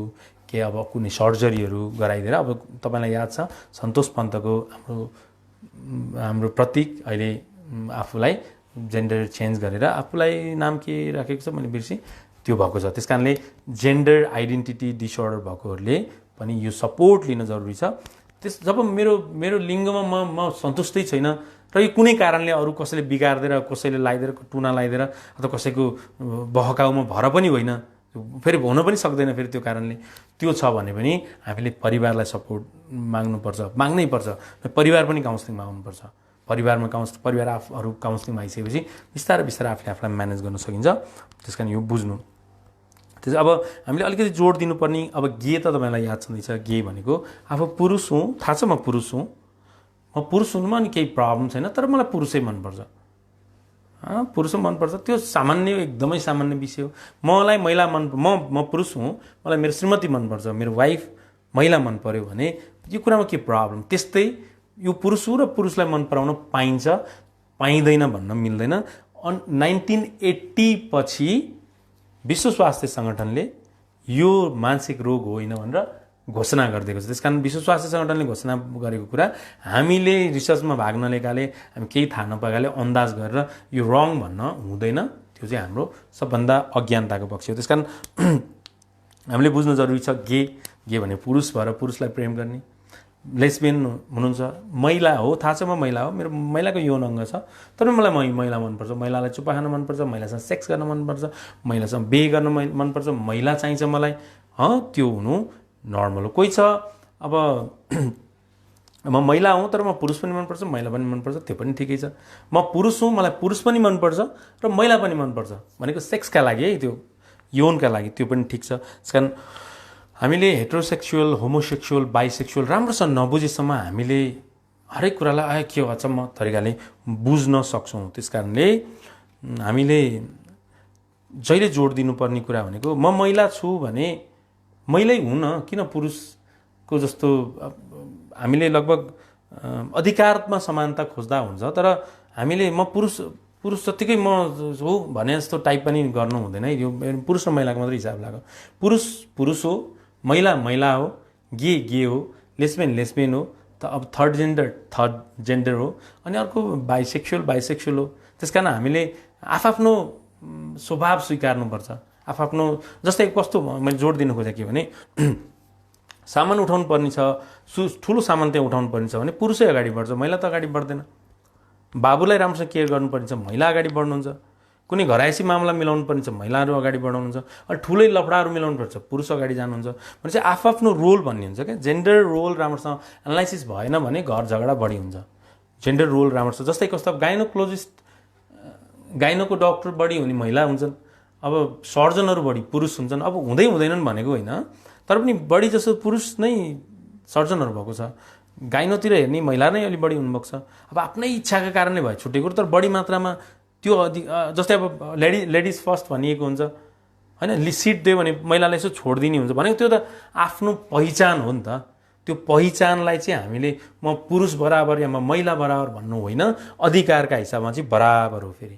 के अब कुनै सर्जरीहरू गराइदिएर, अब तपाईँलाई याद छ सन्तोष पन्तको हाम्रो प्रतीक अहिले आफूलाई जेन्डर चेन्ज गरेर आफूलाई नाम के राखेको छ मैले बिर्सेँ, त्यो भएको छ। त्यस कारणले जेन्डर आइडेन्टिटी डिसअर्डर भएकोहरूले पनि यो सपोर्ट लिन जरुरी छ। जब मेरो लिङ्गमा म सन्तुष्टै छैन र यो कुनै कारणले अरू कसैले बिगारिदिएर, कसैले लगाइदिएर, टुना लगाइदिएर, अथवा कसैको बहकाउमा भएर पनि होइन, फेरि हुन पनि सक्दैन फेरि त्यो कारणले, त्यो छ भने पनि हामीले परिवारलाई सपोर्ट माग्नै पर्छ। परिवार पनि काउन्सिलिङ माग्नुपर्छ। परिवारमा परिवार आफूहरू काउन्सिलिङमा आइसकेपछि बिस्तारै बिस्तारै आफूलाई म्यानेज गर्न सकिन्छ। त्यस कारण यो बुझ्नु। अब हामीले अलिकति जोड दिनुपर्ने, अब गे त तपाईँलाई याद छँदैछ, गे भनेको आफू पुरुष हुँ, थाहा छ म पुरुष हुँ, म पुरुष हुनुमा नि केही प्रब्लम छैन, तर मलाई पुरुषै मनपर्छ, पुरुष मनपर्छ, त्यो सामान्य एकदमै सामान्य विषय हो। मलाई महिला म पुरुष हुँ, मलाई मेरो श्रीमती मनपर्छ, मेरो वाइफ महिला मन पर्यो भने यो कुरामा के प्रब्लम? त्यस्तै यो पुरुष हो र पुरुषलाई मन पराउन पाइन्छ, पाइँदैन भन्न मिल्दैन। 1980 पछि विश्व स्वास्थ्य सङ्गठनले यो मानसिक रोग होइन भनेर घोषणा गरिदिएको छ। त्यस कारण विश्व स्वास्थ्य सङ्गठनले घोषणा गरेको कुरा हामीले रिसर्चमा भाग नलिएकाले, हामी केही थाहा नपाएकाले अन्दाज गरेर यो रङ भन्न हुँदैन। त्यो चाहिँ हाम्रो सबभन्दा अज्ञानताको पक्ष हो। त्यस कारण हामीले बुझ्नु जरुरी छ, गे भने पुरुष भएर पुरुषलाई प्रेम गर्ने। लेस्बियन हुनुहुन्छ, महिला हो, थाहा छ म महिला हो, मेरो महिलाको यौन अङ्ग छ, तर मलाई महिला मनपर्छ, महिलालाई चुप्पा खान मनपर्छ, महिलासँग सेक्स गर्न मनपर्छ, महिलासँग बिहे गर्न मनपर्छ, महिला चाहिन्छ मलाई, त्यो हुनु नर्मल हो। कोही छ अब म महिला हुँ तर म पुरुष पनि मनपर्छ, महिला पनि मनपर्छ, त्यो पनि ठिकै छ। म पुरुष हुँ, मलाई पुरुष पनि मनपर्छ र महिला पनि मनपर्छ भनेको सेक्सका लागि है, त्यो यौनका लागि, त्यो पनि ठिक छ। त्यस कारण हामीले हेट्रोसेक्सुअल, होमोसेक्सुअल, बाइसेक्सुअल राम्रोसँग नबुझेसम्म हामीले हरेक कुरालाई के अचम्म तरिकाले बुझ्न सक्छौँ। त्यस कारणले हामीले जहिले जोड दिनुपर्ने कुरा भनेको म महिला छु भने महिलै हुँ न, किन पुरुषको जस्तो हामीले लगभग अधिकारमा समानता खोज्दा हुन्छ, तर हामीले म पुरुष जत्तिकै म हो भने जस्तो टाइप पनि गर्नु हुँदैन है। यो पुरुष र महिलाको मात्रै हिसाब लाग्यो। पुरुष पुरुष हो, महिला महिला हो, गे हो, लेस्बियन हो, त अब थर्ड जेन्डर हो, अनि अर्को बाइसेक्सुअल हो। त्यस कारण हामीले आफ्नो स्वभाव स्वीकार्नुपर्छ, आफ्नो जस्तै कस्तो मैले जोड दिनु खोजेँ के भने सामान उठाउनु पर्ने छ, ठुलो सामान त्यहाँ उठाउनु पर्ने छ भने पुरुषै अगाडि बढ्छ, महिला त अगाडि बढ्दैन। बाबुलाई राम्रोसँग केयर गर्नुपर्ने छ, महिला अगाडि बढ्नुहुन्छ। कुनै घरायसी मामला मिलाउनु पर्ने छ, महिलाहरू अगाडि बढाउनुहुन्छ। अनि ठुलै लफडाहरू मिलाउनु पर्छ, पुरुष अगाडि जानुहुन्छ। भने चाहिँ आफ्नो रोल भन्ने हुन्छ क्या। जेन्डर रोल राम्रोसँग एनालाइसिस भएन भने घर झगडा बढी हुन्छ। जेन्डर रोल राम्रोसँग, जस्तै कस्तो गाइनोको डक्टर बढी हुने महिला हुन्छन्, अब सर्जनहरू बढी पुरुष हुन्छन्। अब हुँदैनन् भनेको होइन, तर पनि बढी जसो पुरुष नै सर्जनहरू भएको छ। गाइनोतिर हेर्ने महिला नै अलि बढी हुनुभएको छ। अब आफ्नै इच्छाका कारणले भयो छुट्टै कुरो, तर बढी मात्रामा त्यो जस्तै अब लेडिज फर्स्ट भनिएको हुन्छ होइन, सिट दियो भने महिलालाई यसो छोडिदिने हुन्छ भनेको, त्यो त आफ्नो पहिचान हो नि त। त्यो पहिचानलाई चाहिँ हामीले म पुरुष बराबर या म महिला बराबर भन्नु होइन, अधिकारका हिसाबमा चाहिँ बराबर हो। फेरि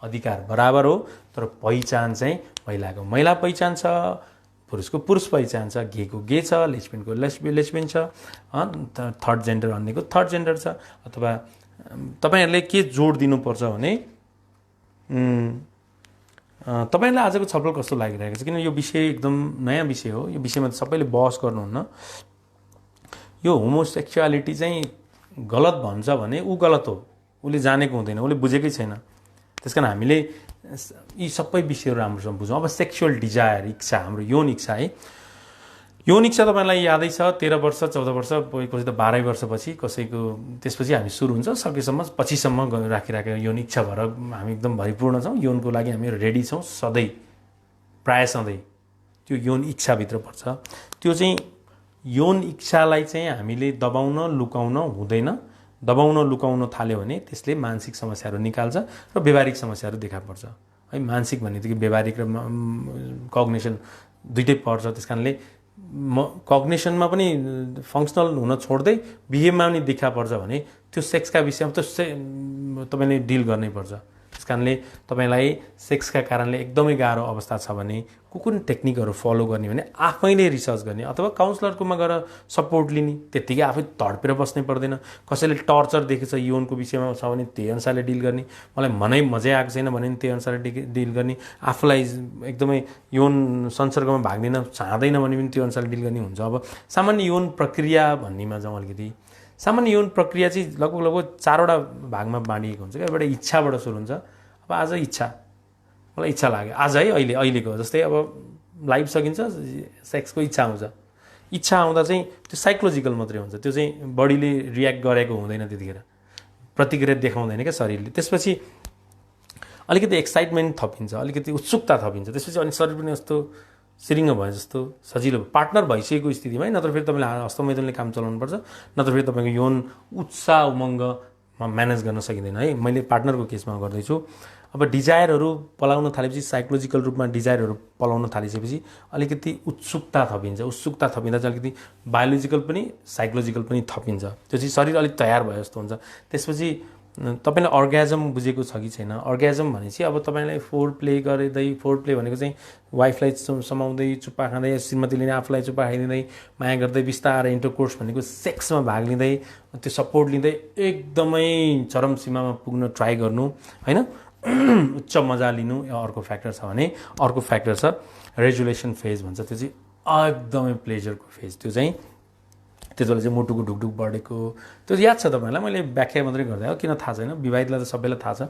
अधिकार बराबर हो, तर पहिचान चाहिँ महिलाको महिला पहिचान छ, पुरुषको पुरुष पहिचान छ, गेको गे छ, लेस्बियनको लेस्बियन छ, थर्ड जेन्डर अन्यको थर्ड जेन्डर छ। अथवा तपाईँहरूले के जोड दिनुपर्छ भने तपाईँलाई आजको छलफल कस्तो लागिरहेको छ? किन यो विषय एकदम नयाँ विषय हो, यो विषयमा सबैले बहस गर्नुहुन्न। यो होमोसेक्सुअलिटी चाहिँ गलत भन्छ भने ऊ गलत हो, उसले जानेको हुँदैन, उसले बुझेकै छैन। त्यस कारण हामीले यी सबै विषयहरू राम्रोसँग बुझौँ। अब सेक्सुअल डिजायर, इच्छा, हाम्रो यौन इच्छा है, यौन इच्छा तपाईँलाई यादै छ 13 वर्ष 14 वर्ष कसै त 12 वर्षपछि कसैको त्यसपछि हामी सुरु हुन्छ सकेसम्म पछिसम्म राखिराखेको यौन इच्छा भएर हामी एकदम भरिपूर्ण छौँ यौनको लागि हामी रेडी छौँ सधैँ प्राय सधैँ त्यो यौन इच्छाभित्र पर्छ त्यो चाहिँ यौन इच्छालाई चाहिँ हामीले दबाउन लुकाउन हुँदैन दबाउन लुकाउन थाल्यो भने त्यसले मानसिक समस्याहरू निकाल्छ र व्यवहारिक समस्याहरू देखा पर्छ है मानसिक भनेदेखि व्यवहारिक र कग्निसन दुइटै पर्छ त्यस कारणले कग्निसनमा पनि फङ्सनल हुन छोड्दै बिहेभमा पनि देखा पर्छ भने त्यो सेक्सका विषयमा त तपाईँले डिल गर्नै पर्छ त्यस कारणले तपाईँलाई सेक्सका कारणले एकदमै गाह्रो अवस्था छ भने कुन टेक्निकहरू फलो गर्ने भने आफैले रिसर्च गर्ने अथवा काउन्सलरकोमा गएर सपोर्ट लिने त्यत्तिकै आफै तडपेर बस्नै पर्दैन कसैले टर्चर देखेछ यौनको विषयमा छ भने त्यही अनुसारले डिल गर्ने मलाई मजै आएको छैन भने त्यही अनुसारले डिल गर्ने आफूलाई एकदमै यौन संसर्गमा भाग लिन चाहँदैन भने पनि त्यो अनुसारले डिल गर्ने हुन्छ अब सामान्य यौन प्रक्रिया भन्नेमा जाउँ अलिकति सामान्य यौन प्रक्रिया चाहिँ लगभग 4वटा भागमा बाँडिएको हुन्छ क्या एउटा इच्छाबाट सुरु हुन्छ अब आज इच्छा मलाई इच्छा लाग्यो आज है अहिलेको जस्तै अब लाइफ सकिन्छ सेक्सको इच्छा आउँछ इच्छा आउँदा चाहिँ त्यो साइकोलोजिकल मात्रै हुन्छ त्यो चाहिँ बडीले रियाक्ट गरेको हुँदैन त्यतिखेर प्रतिक्रिया देखाउँदैन क्या शरीरले त्यसपछि अलिकति एक्साइटमेन्ट थपिन्छ अलिकति उत्सुकता थपिन्छ त्यसपछि अनि शरीर पनि यस्तो सिरिङ्ग भए जस्तो सजिलो पार्टनर भइसकेको स्थितिमा है नत्र फेरि तपाईँले हस्तमैथुनले काम चलाउनुपर्छ नत्र फेरि तपाईँको यौन उत्साह उमङ्गमा म्यानेज गर्न सकिँदैन है मैले पार्टनरको केसमा गर्दैछु अब डिजायरहरू पलाउन थालेपछि साइकोलोजिकल रूपमा डिजायरहरू पलाउन थालिसकेपछि अलिकति उत्सुकता थपिन्छ उत्सुकता थपिँदा चाहिँ अलिकति बायोलोजिकल पनि साइकोलोजिकल पनि थपिन्छ त्यो चाहिँ शरीर अलिक तयार भए जस्तो हुन्छ त्यसपछि तपाईँले अर्ग्याजम बुझेको छ कि छैन अर्ग्याजम भनेपछि अब तपाईँलाई फोर प्ले भनेको चाहिँ वाइफलाई समाउँदै चुप्पा खाँदै श्रीमतीले नै आफूलाई चुप्पा खाइदिँदै माया गर्दै बिस्तारै इन्टरकोर्स भनेको सेक्समा भाग लिँदै त्यो सपोर्ट लिँदै एकदमै चरम सीमामा पुग्न ट्राई गर्नु होइन उच्च मजा लिनु अर्को फ्याक्टर छ भने अर्को फ्याक्टर छ रेजुलेसन फेज भन्छ त्यो चाहिँ एकदमै प्लेजरको फेज त्यो चाहिँ त्यति बेला चाहिँ मुटुको ढुकढुक बढेको त्यो याद छ तपाईँलाई मैले व्याख्या मात्रै गर्दै हो किन थाहा छैन विवाहितलाई त सबैलाई थाहा छ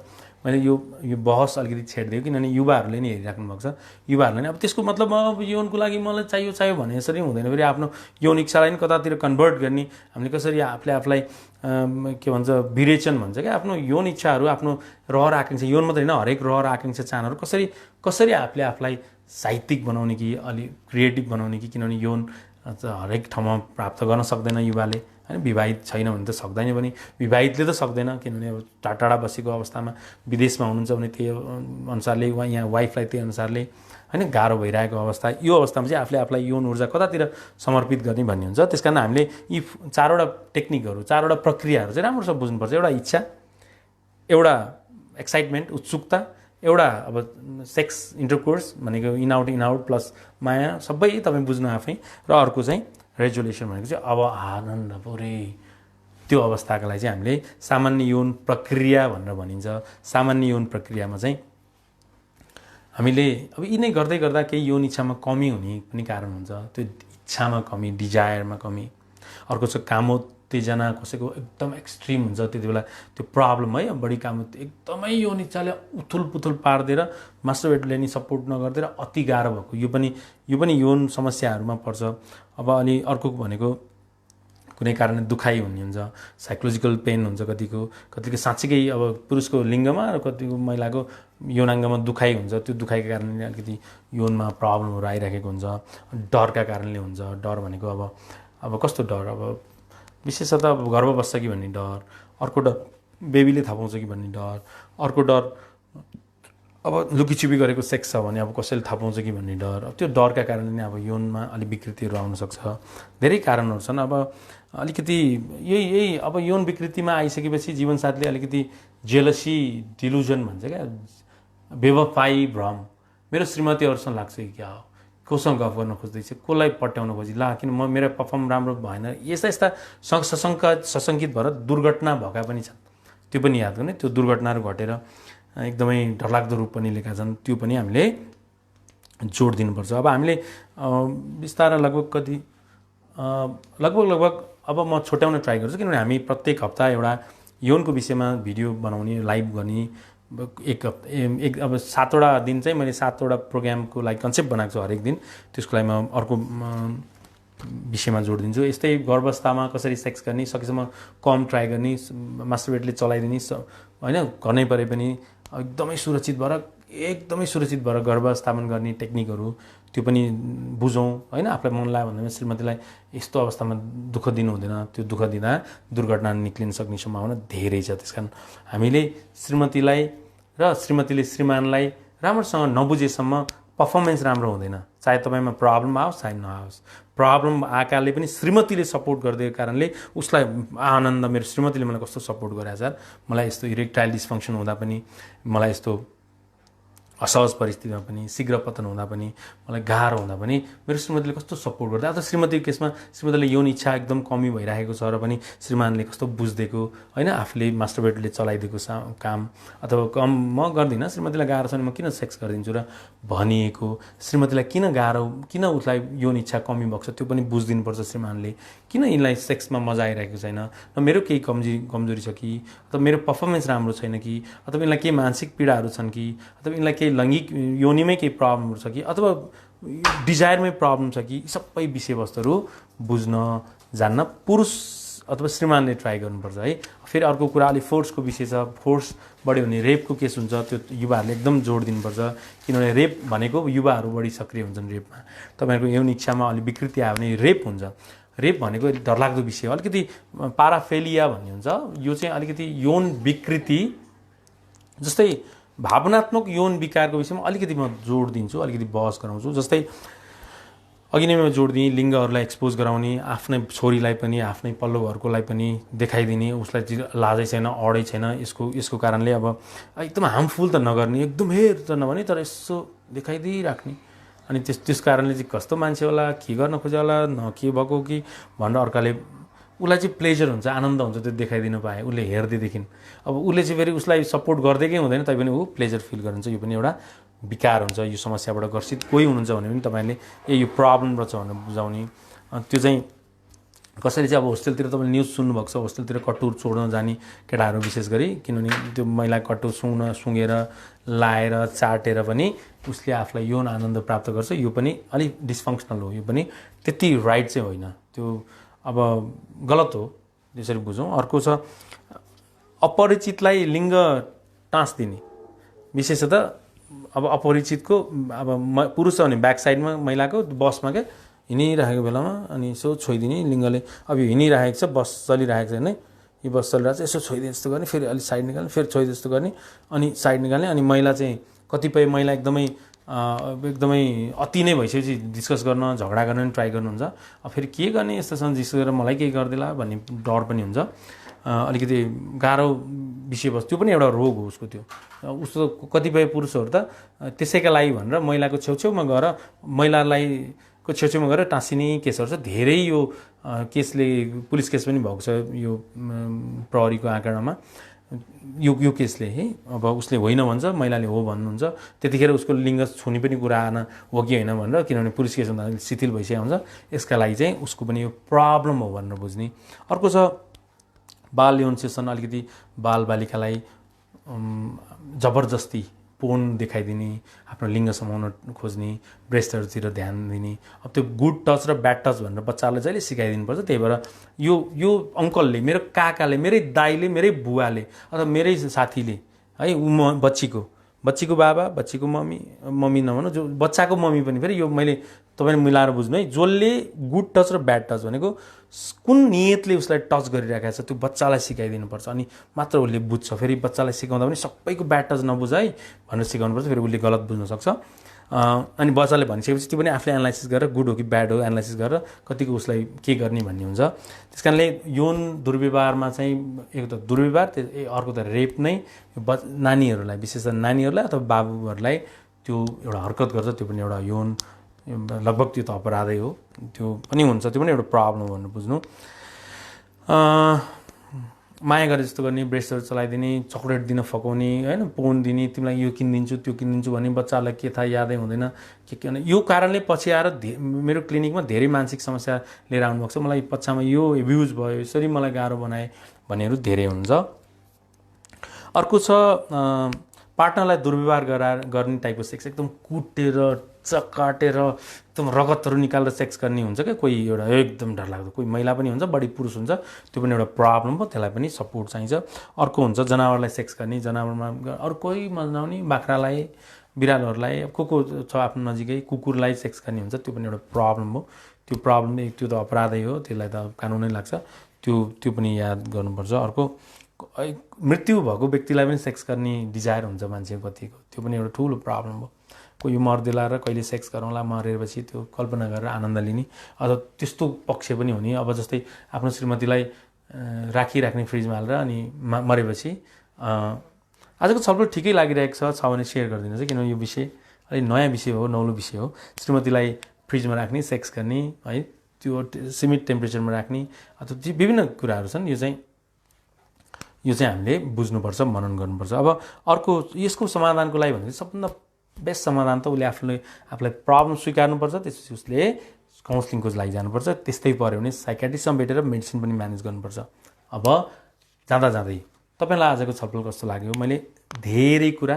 मैले यो बहस अलिकति छेडिदियो किनभने युवाहरूले नै हेरिराख्नु भएको छ युवाहरूले नै अब त्यसको मतलब अब यौनको लागि मलाई चाहियो भने यसरी हुँदैन फेरि आफ्नो यौन इच्छालाई पनि कतातिर कन्भर्ट गर्ने हामीले कसरी आफूलाई के भन्छ विरेचन भन्छ क्या आफ्नो यौन इच्छाहरू आफ्नो रहर आकाङ्क्षा यौन मात्रै होइन हरेक रहर आकाङ्क्षा चाहनाहरू कसरी आफूले आफूलाई साहित्यिक बनाउने कि अलि क्रिएटिभ बनाउने कि किनभने यौन हरेक ठाउँमा प्राप्त गर्न सक्दैन युवाले होइन विवाहित छैन भने त सक्दैन पनि विवाहितले त सक्दैन किनभने अब टाढा बसेको अवस्थामा विदेशमा हुनुहुन्छ भने त्यही अनुसारले यहाँ वाइफलाई त्यही अनुसारले होइन गाह्रो भइरहेको अवस्था यो अवस्थामा चाहिँ आफूले आफूलाई यौन ऊर्जा कतातिर समर्पित गर्ने भन्ने हुन्छ त्यस कारण हामीले यी 4वटा टेक्निकहरू 4वटा प्रक्रियाहरू चाहिँ राम्रोसँग बुझ्नुपर्छ एउटा इच्छा एउटा एक्साइटमेन्ट उत्सुकता एउटा अब सेक्स इन्टरकोर्स भनेको इन आउट प्लस माया सबै तपाईँ बुझ्नु आफै र अर्को चाहिँ रेजुलेसन भनेको चाहिँ अब आनन्द पुरै त्यो अवस्थाको लागि चाहिँ हामीले सामान्य यौन प्रक्रिया भनेर भनिन्छ सामान्य यौन प्रक्रियामा चाहिँ हामीले अब यिनै गर्दै गर्दा केही यौन इच्छामा कमी हुने पनि कारण हुन्छ त्यो इच्छामा कमी डिजायरमा कमी अर्को छ कामोत्तेजना कसैको एकदम एक्सट्रिम हुन्छ त्यति बेला त्यो प्रब्लम है बढी काम एकदमै यौन इच्छाले उथुल पुथुल पारिदिएर मास्टरबेटले नि सपोर्ट नगरिदिएर अति गाह्रो भएको यो पनि यौन समस्याहरूमा पर्छ अब अनि अर्को भनेको कुनै कारणले दुखाइ हुने हुन्छ साइकोलोजिकल पेन हुन्छ कतिको साँच्चीकै अब पुरुषको लिङ्गमा र कतिको महिलाको यौनाङ्गमा दुखाइ हुन्छ त्यो दुखाइको कारणले अलिकति यौनमा प्रब्लमहरू आइरहेको हुन्छ डरका कारणले हुन्छ डर भनेको अब कस्तो डर अब विशेषतः अब गर्भ बस्छ कि भन्ने डर अर्को डर बेबीले थपाउँछ कि भन्ने डर अर्को डर अब लुकीचुपी गरेको सेक्स छ भने अब कसैले थपाउँछ कि भन्ने डर अब त्यो डरका कारणले नै अब यौनमा अलिक विकृतिहरू आउन सक्छ धेरै कारणहरू छन् अब अलिकति यही अब यौन विकृतिमा आइसकेपछि जीवनसाथीले अलिकति जेलसी डिलुजन भन्छ क्या बेवफाई भ्रम मेरो श्रीमतीहरूसँग लाग्छ कि क्या हो कोसँग गफ गर्न खोज्दैछ कसलाई पट्याउन खोजी ला किन मेरो पर्फर्म राम्रो भएन यस्ता सशङ्कित भएर दुर्घटना भएका पनि छन् त्यो पनि याद गर्ने त्यो दुर्घटनाहरू घटेर एकदमै डरलाग्दो रूप पनि लिएका छन् त्यो पनि हामीले जोड दिनुपर्छ अब हामीले बिस्तारै लगभग अब म छोट्याउन ट्राई गर्छु किनभने हामी प्रत्येक हप्ता एउटा यौनको विषयमा भिडियो बनाउने लाइभ गर्ने एक अब 7वटा दिन चाहिँ मैले 7वटा प्रोग्रामको लागि कन्सेप्ट बनाएको छु हरेक दिन त्यसको लागि म अर्को विषयमा जोड दिन्छु। यस्तै गर्भावस्थामा कसरी सेक्स गर्ने, सकेसम्म कम ट्राई गर्ने, मास्टरबेटले चलाइदिने होइन, गर्नै परे पनि एकदमै सुरक्षित भएर गर्भावस्थापन गर्ने टेक्निकहरू त्यो पनि बुझौँ होइन। आफूलाई मन लाग्यो भन्दा श्रीमतीलाई यस्तो अवस्थामा दुःख दिनु हुँदैन, त्यो दुःख दिँदा दुर्घटना निक्लिन सक्ने सम्भावना धेरै छ। त्यस कारण हामीले श्रीमतीलाई र श्रीमतीले श्रीमानलाई राम्रोसँग नबुझेसम्म पर्फर्मेन्स राम्रो हुँदैन। चाहे तपाईँमा प्रब्लम आओस् चाहे नआओस्, प्रब्लम आएकाले पनि श्रीमतीले सपोर्ट गरिदिएको कारणले उसलाई आनन्द, मेरो श्रीमतीले मलाई कस्तो सपोर्ट गरेछ सर, मलाई यस्तो इरेक्टाइल डिस्फङ्सन हुँदा पनि, मलाई यस्तो असहज परिस्थितिमा पनि, शीघ्र पतन हुँदा पनि, मलाई गाह्रो हुँदा पनि मेरो श्रीमतीले कस्तो सपोर्ट गर्दै। अब श्रीमतीको केसमा श्रीमतीले यौन इच्छा एकदम कमी भइरहेको छ र पनि श्रीमानले कस्तो बुझिदिएको होइन, आफूले मास्टरबेटले चलाइदिएको काम, अथवा कम म गर्दिनँ, श्रीमतीलाई गाह्रो छ भने म किन सेक्स गरिदिन्छु र भनिएको, श्रीमतीलाई किन गाह्रो, किन उसलाई यौन इच्छा कमी भएको छ त्यो पनि बुझिदिनुपर्छ श्रीमानले, किन यिनलाई सेक्समा मजा आइरहेको छैन, र मेरो केही कमजोरी छ कि, अथवा मेरो पर्फर्मेन्स राम्रो छैन कि, अथवा यिनलाई केही मानसिक पीडाहरू छन् कि, अथवा यिनलाई केही लैङ्गिक योनिमै केही प्रब्लमहरू छ कि, अथवा डिजायरमै प्रब्लम छ कि, सबै विषयवस्तुहरू बुझ्न जान्न पुरुष अथवा श्रीमानले ट्राई गर्नुपर्छ है। फेरि अर्को कुरा अलिक फोर्सको विषय छ। फोर्स बढ्यो भने रेपको केस हुन्छ, त्यो युवाहरूले एकदम जोड दिनुपर्छ, किनभने रेप भनेको युवाहरू बढी सक्रिय हुन्छन् रेपमा। तपाईँहरूको यौन इच्छामा अलिक विकृति आयो भने रेप हुन्छ। रेप भनेको डरलाग्दो विषय हो। अलिकति पाराफेलिया भन्ने हुन्छ, यो चाहिँ अलिकति यौन विकृति जस्तै भावनात्मक यौन विकारको विषयमा अलिकति म जोड दिन्छु, अलिकति बहस गराउँछु। जस्तै अघि नै म जोड दिएँ, लिङ्गहरूलाई एक्सपोज गराउने, आफ्नै छोरीलाई पनि आफ्नै पल्लो घरकोलाई पनि देखाइदिने, उसलाई लाजै छैन, अडै छैन, यसको कारणले अब एकदम हार्मफुल त नगर्ने, एकदम हेर त नभने, तर यसो देखाइदिइराख्ने। अनि त्यस कारणले चाहिँ कस्तो मान्छे होला, के गर्न खोज्यो होला, न के भएको कि भनेर अर्काले, उसलाई चाहिँ प्लेजर हुन्छ, आनन्द हुन्छ त्यो देखाइदिनु पाए, उसले हेर्दैदेखि। अब उसले चाहिँ फेरि उसलाई सपोर्ट गर्दैकै हुँदैन तैपनि ऊ प्लेजर फिल गर्नुहुन्छ। यो पनि एउटा विकार हुन्छ। यो समस्याबाट ग्रसित कोही हुनुहुन्छ भने पनि तपाईँले यो प्रब्लम रहेछ भनेर बुझाउने। त्यो चाहिँ कसरी चाहिँ अब होस्टेलतिर तपाईँले न्युज सुन्नुभएको छ, होस्टेलतिर कट्टु छोड्न जाने केटाहरू विशेष गरी, किनभने त्यो महिला कट्टु सुँगेर लाएर चाटेर पनि उसले आफूलाई यौन आनन्द प्राप्त गर्छ। यो पनि अलिक डिसफङ्सनल हो, यो पनि त्यति राइट चाहिँ होइन, त्यो अब गलत हो, त्यसरी बुझौँ। अर्को छ अपरिचितलाई लिङ्ग टाँस दिने। विशेषतः अब अपरिचितको, अब पुरुष छ भने ब्याक साइडमा महिलाको बसमा क्या हिँडिरहेको बेलामा अनि यसो छोइदिने लिङ्गले। अब यो हिँडिरहेको छ, बस चलिरहेको छ होइन, यो बस चलिरहेको छ, यसो छोइदिए जस्तो गर्ने, फेरि अलिक साइड निकाल्ने, फेरि छोइदिए जस्तो गर्ने, अनि साइड निकाल्ने। अनि महिला चाहिँ कतिपय महिला एकदमै अति नै भइसकेपछि डिस्कस गर्न, झगडा गर्न पनि ट्राई गर्नुहुन्छ। अब फेरि के गर्ने, यस्तोसँग डिस्कस गरेर मलाई केही गरिदिला भन्ने डर पनि हुन्छ। अलिकति गाह्रो विषयवस्तु, त्यो पनि एउटा रोग हो उसको। त्यो उसको कतिपय पुरुषहरू त त्यसैका लागि भनेर महिलाको छेउछेउमा गएर, महिलालाई को छेउछेउमा गएर टाँसिने केसहरू छ धेरै। यो केसले पुलिस केस पनि भएको छ यो प्रहरीको आँकडामा। यो केसले है, अब उसले होइन भन्छ, महिलाले हो भन्नुहुन्छ, त्यतिखेर उसको लिङ्ग छुने पनि कुरा आएन हो कि होइन भनेर, किनभने पुलिस केस हुँदा शिथिल भइसकेको हुन्छ। यसका लागि चाहिँ उसको पनि यो प्रब्लम हो भनेर बुझ्ने। अर्को छ बाल यौन सेसन। अलिकति बालबालिकालाई जबरजस्ती पोर्न देखाइदिने, आफ्नो लिङ्ग समाउन खोज्ने, ब्रेस्टहरूतिर ध्यान दिने। अब त्यो गुड टच र ब्याड टच भनेर बच्चालाई जहिले सिकाइदिनुपर्छ। त्यही भएर यो अङ्कलले, मेरो काकाले, मेरै दाइले, मेरै बुवाले अथवा मेरै साथीले है, बच्चीको बाबा, बच्चीको मम्मी नभनौँ, जो बच्चाको मम्मी पनि, फेरि यो मैले तपाईँले मिलाएर बुझ्नु है, जसले गुड टच र ब्याड टच भनेको कुन नियतले उसलाई टच गरिरहेको छ त्यो बच्चालाई सिकाइदिनुपर्छ, अनि मात्र उसले बुझ्छ। फेरि बच्चालाई सिकाउँदा पनि सबैको ब्याड टच नबुझ है भनेर सिकाउनुपर्छ, फेरि उसले गलत बुझ्न सक्छ। अनि बच्चाले भनिसकेपछि त्यो पनि आफूले एनालाइसिस गरेर गुड हो कि ब्याड हो एनालाइसिस गरेर कतिको उसलाई के गर्ने भन्ने हुन्छ। त्यस कारणले यौन दुर्व्यवहारमा चाहिँ एक त दुर्व्यवहार, अर्को त रेप नै नानीहरूलाई, विशेष नानीहरूलाई अथवा बाबुहरूलाई त्यो एउटा हरकत गर्छ, त्यो पनि एउटा यौन, लगभग त्यो त अपराधै हो, त्यो पनि हुन्छ, त्यो पनि एउटा प्रब्लम हो भनेर बुझ्नु। माया गरे जस्तो गर्ने, ब्रेस्टहरू चलाइदिने, चक्लेट दिन फकाउने होइन, पोन दिने, तिमीलाई यो किनिदिन्छु त्यो किनिदिन्छु भने बच्चालाई के थाहा, यादै हुँदैन के भने। यो कारणले पछि आएर मेरो क्लिनिकमा धेरै मानसिक समस्या लिएर आउनुभएको छ। मलाई पछामा यो एब्युज भयो, यसरी मलाई गाह्रो बनाए भन्नेहरू धेरै हुन्छ। अर्को छ पार्टनरलाई दुर्व्यवहार गर्ने टाइपको सेक्स, एकदम कुटेर काटेर एकदम रगतहरू निकालेर सेक्स गर्ने हुन्छ क्या कोही एउटा एकदम डरलाग्दो, कोही महिला पनि हुन्छ, बढी पुरुष हुन्छ, त्यो पनि एउटा प्रब्लम हो, त्यसलाई पनि सपोर्ट चाहिन्छ। अर्को हुन्छ जनावरलाई सेक्स गर्ने, जनावरमा अरू कोही मनाउने, बाख्रालाई, बिरालोहरूलाई, को छ आफ्नो नजिकै, कुकुरलाई सेक्स गर्ने हुन्छ, त्यो पनि एउटा प्रब्लम हो। त्यो प्रब्लम त्यो त अपराधै हो, त्यसलाई त कानुनै लाग्छ, त्यो पनि याद गर्नुपर्छ। अर्को मृत्यु भएको व्यक्तिलाई पनि सेक्स गर्ने डिजायर हुन्छ मान्छेको कतिको, त्यो पनि एउटा ठुलो प्रब्लम हो। कोही मर्देला र कहिले सेक्स गरौँला, मरेपछि त्यो कल्पना गरेर आनन्द लिने, अथवा त्यस्तो पक्ष पनि हुने। अब जस्तै आफ्नो श्रीमतीलाई राखिराख्ने फ्रिजमा हालेर अनि मरेपछि। आजको छलफल ठिकै लागिरहेको छ भने सेयर गरिदिनुहोस्, किनभने यो विषय अलिक नयाँ विषय हो, नौलो विषय हो। श्रीमतीलाई फ्रिजमा राख्ने, सेक्स गर्ने है, त्यो सीमित टेम्परेचरमा राख्ने, अथवा विभिन्न कुराहरू छन्। यो चाहिँ हामीले बुझ्नुपर्छ, मनन गर्नुपर्छ। अब अर्को यसको समाधानको लागि भनेपछि सबभन्दा बेस्ट समाधान त उसले आफूलाई प्रब्लम स्वीकार्नुपर्छ, त्यसपछि उसले काउन्सिलिङको लागि जानुपर्छ। त्यस्तै पऱ्यो भने साइकियाट्रिस्टसँग भेटेर मेडिसिन पनि म्यानेज गर्नुपर्छ। अब जाँदै तपाईँलाई आजको छलफल कस्तो लाग्यो? मैले धेरै कुरा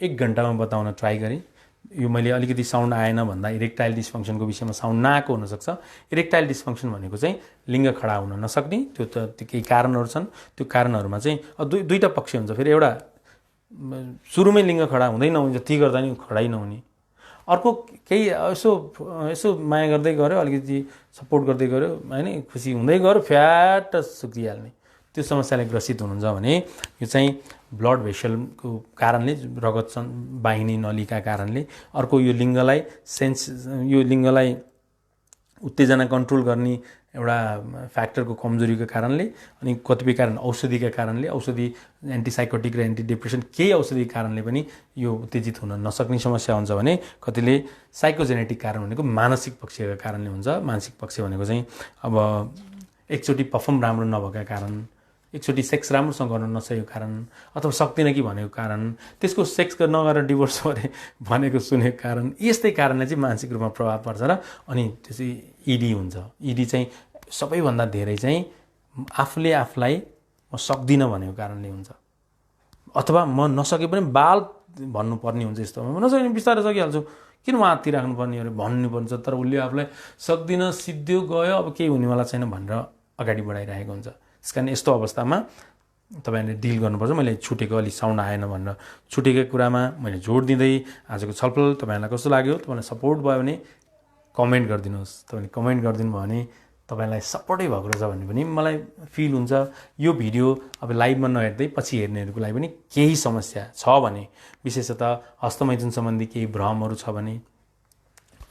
1 घन्टामा बताउन ट्राई गरेँ। यो मैले अलिकति साउन्ड आएन भन्दा इरेक्टाइल डिस्फङ्सनको विषयमा साउन्ड नआएको हुनसक्छ। इरेक्टाइल डिस्फङ्सन भनेको चाहिँ लिङ्ग खडा हुन नसक्ने, त्यो केही कारणहरू छन्। त्यो कारणहरूमा चाहिँ दुईवटा पक्ष हुन्छ। फेरि एउटा सुरुमै लिङ्ग खडा हुँदै नहुने, जति गर्दा नि खडै नहुने। अर्को केही यसो माया गर्दै गऱ्यो, अलिकति सपोर्ट गर्दै गऱ्यो होइन, खुसी हुँदै गऱ्यो, फ्याट सुकिहाल्ने, त्यो समस्याले ग्रसित हुनुहुन्छ भने यो चाहिँ ब्लड भेसलको कारणले, रगत बाहिनी नलीका कारणले। अर्को यो लिङ्गलाई उत्तेजना कन्ट्रोल गर्ने एउटा फ्याक्टरको कमजोरीको कारणले, अनि कतिपय कारण औषधिका कारणले, औषधि एन्टिसाइकोटिक र एन्टिडिप्रेसन केही औषधिको कारणले पनि यो उत्तेजित हुन नसक्ने समस्या हुन्छ भने, कतिले साइकोजेनेटिक कारण भनेको मानसिक पक्षका कारणले हुन्छ। मानसिक पक्ष भनेको चाहिँ अब एकचोटि पर्फर्म राम्रो नभएका कारण, एकचोटि सेक्स राम्रोसँग गर्न नसकेको कारण, अथवा सक्दिनँ कि भनेको कारण, त्यसको सेक्स नगरेर डिभोर्स गरे भनेको सुनेको कारण, यस्तै कारणले चाहिँ मानसिक रूपमा प्रभाव पर्छ र अनि त्यसै इडी हुन्छ। इडी चाहिँ सबैभन्दा धेरै चाहिँ आफूले आफूलाई म सक्दिनँ भनेको कारणले हुन्छ, अथवा म नसके पनि बाल भन्नुपर्ने हुन्छ। यस्तो म नसके बिस्तारै सकिहाल्छु, किन म हात्ती राख्नुपर्ने अरे भन्नुपर्छ। तर उसले आफूलाई सक्दिनँ, सिद्धियो गयो, अब केही हुनेवाला छैन भनेर अगाडि बढाइरहेको हुन्छ। त्यस कारण यस्तो अवस्थामा तपाईँहरूले डिल गर्नुपर्छ। मैले छुटेको अलिक साउन्ड आएन भनेर छुटेको कुरामा मैले जोड दिँदै आजको छलफल तपाईँहरूलाई कस्तो लाग्यो, तपाईँलाई सपोर्ट भयो भने कमेन्ट गरिदिनुहोस्। तपाईँले कमेन्ट गरिदिनु भयो भने तपाईँलाई सपोर्टै भएको रहेछ भन्ने पनि मलाई फिल हुन्छ। यो भिडियो अब लाइभमा नहेर्दै पछि हेर्नेहरूको लागि पनि केही समस्या छ भने, विशेषतः हस्तमैथुन सम्बन्धी केही भ्रमहरू छ भने,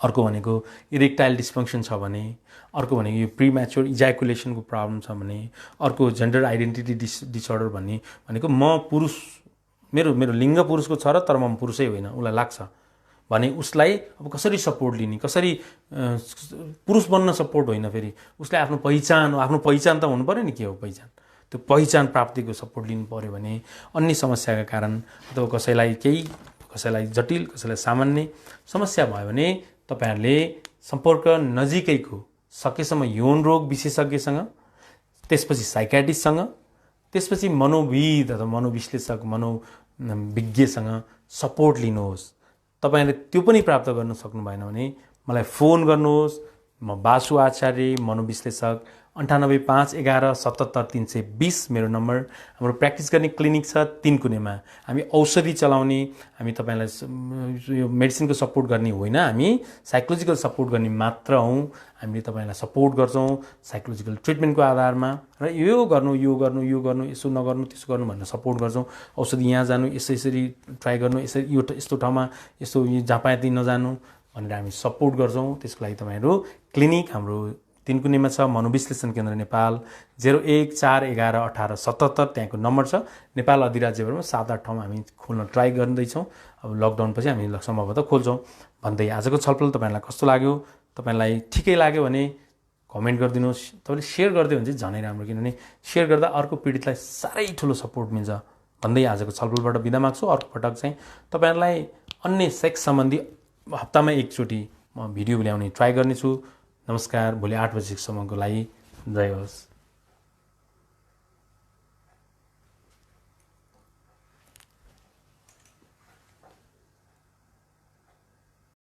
अर्को भनेको इरेक्टाइल डिस्फङ्सन छ भने, अर्को भनेको यो प्रिम्याच्योर इज्याकुलेसनको प्रब्लम छ भने, अर्को जेन्डर आइडेन्टिटी डिसअर्डर भनेको म पुरुष, मेरो लिङ्ग पुरुषको छ र तर म पुरुषै होइन उसलाई लाग्छ भने उसलाई अब कसरी सपोर्ट लिने, कसरी पुरुष बन्न सपोर्ट होइन, फेरि उसलाई आफ्नो पहिचान त हुनु पऱ्यो नि। के हो पहिचान? त्यो पहिचान प्राप्तिको सपोर्ट लिनु पऱ्यो भने, अन्य समस्याका कारण अथवा कसैलाई जटिल, कसैलाई सामान्य समस्या भयो भने तपाईँहरूले सम्पर्क नजिकैको सकेसम्म यौन रोग विशेषज्ञसँग, त्यसपछि साइकियाट्रिस्टसँग, त्यसपछि मनोविद अथवा मनोविश्लेषक, मनोविज्ञसँग सपोर्ट लिनुहोस्। तपाईँहरूले त्यो पनि प्राप्त गर्न सक्नु भएन भने मलाई फोन गर्नुहोस्। म बासु आचार्य, मनोविश्लेषक, 9851177320 मेरो नम्बर। हाम्रो प्र्याक्टिस गर्ने क्लिनिक छ 3 कुनेमा। हामी औषधि चलाउने, हामी तपाईँलाई यो मेडिसिनको सपोर्ट गर्ने होइन, हामी साइकोलोजिकल सपोर्ट गर्ने मात्र हौँ। हामीले तपाईँलाई सपोर्ट गर्छौँ साइकोलोजिकल ट्रिटमेन्टको आधारमा, र यो गर्नु, यसो नगर्नु, त्यसो गर्नु भनेर सपोर्ट गर्छौँ। औषधि यहाँ जानु, यसरी ट्राई गर्नु, यस्तो ठाउँमा यस्तो जहाँ पाए त्यहीँ नजानु भनेर हामी सपोर्ट गर्छौँ। त्यसको लागि तपाईँहरू क्लिनिक हाम्रो 3 कुनेमा छ, मनोविश्लेषण केन्द्र नेपाल, 0141111877 त्यहाँको नम्बर छ। नेपाल अधिराज्यभरमा 7-8 ठाउँमा हामी खोल्न ट्राई गर्दैछौँ। अब लकडाउनपछि हामी सम्भवतः खोल्छौँ भन्दै आजको छलफल तपाईँलाई कस्तो लाग्यो? तपाईँलाई ठिकै लाग्यो भने कमेन्ट गरिदिनुहोस्। तपाईँले सेयर गरिदियो भने चाहिँ झनै राम्रो, किनभने सेयर गर्दा अर्को पीडितलाई साह्रै ठुलो सपोर्ट मिल्छ भन्दै आजको छलफलबाट बिदा माग्छु। अर्को पटक चाहिँ तपाईँहरूलाई अन्य सेक्स सम्बन्धी हप्तामा एकचोटि म भिडियो ल्याउने ट्राई गर्नेछु। नमस्कार। भोलि 8 बजीसम्मको लागि जय होस्।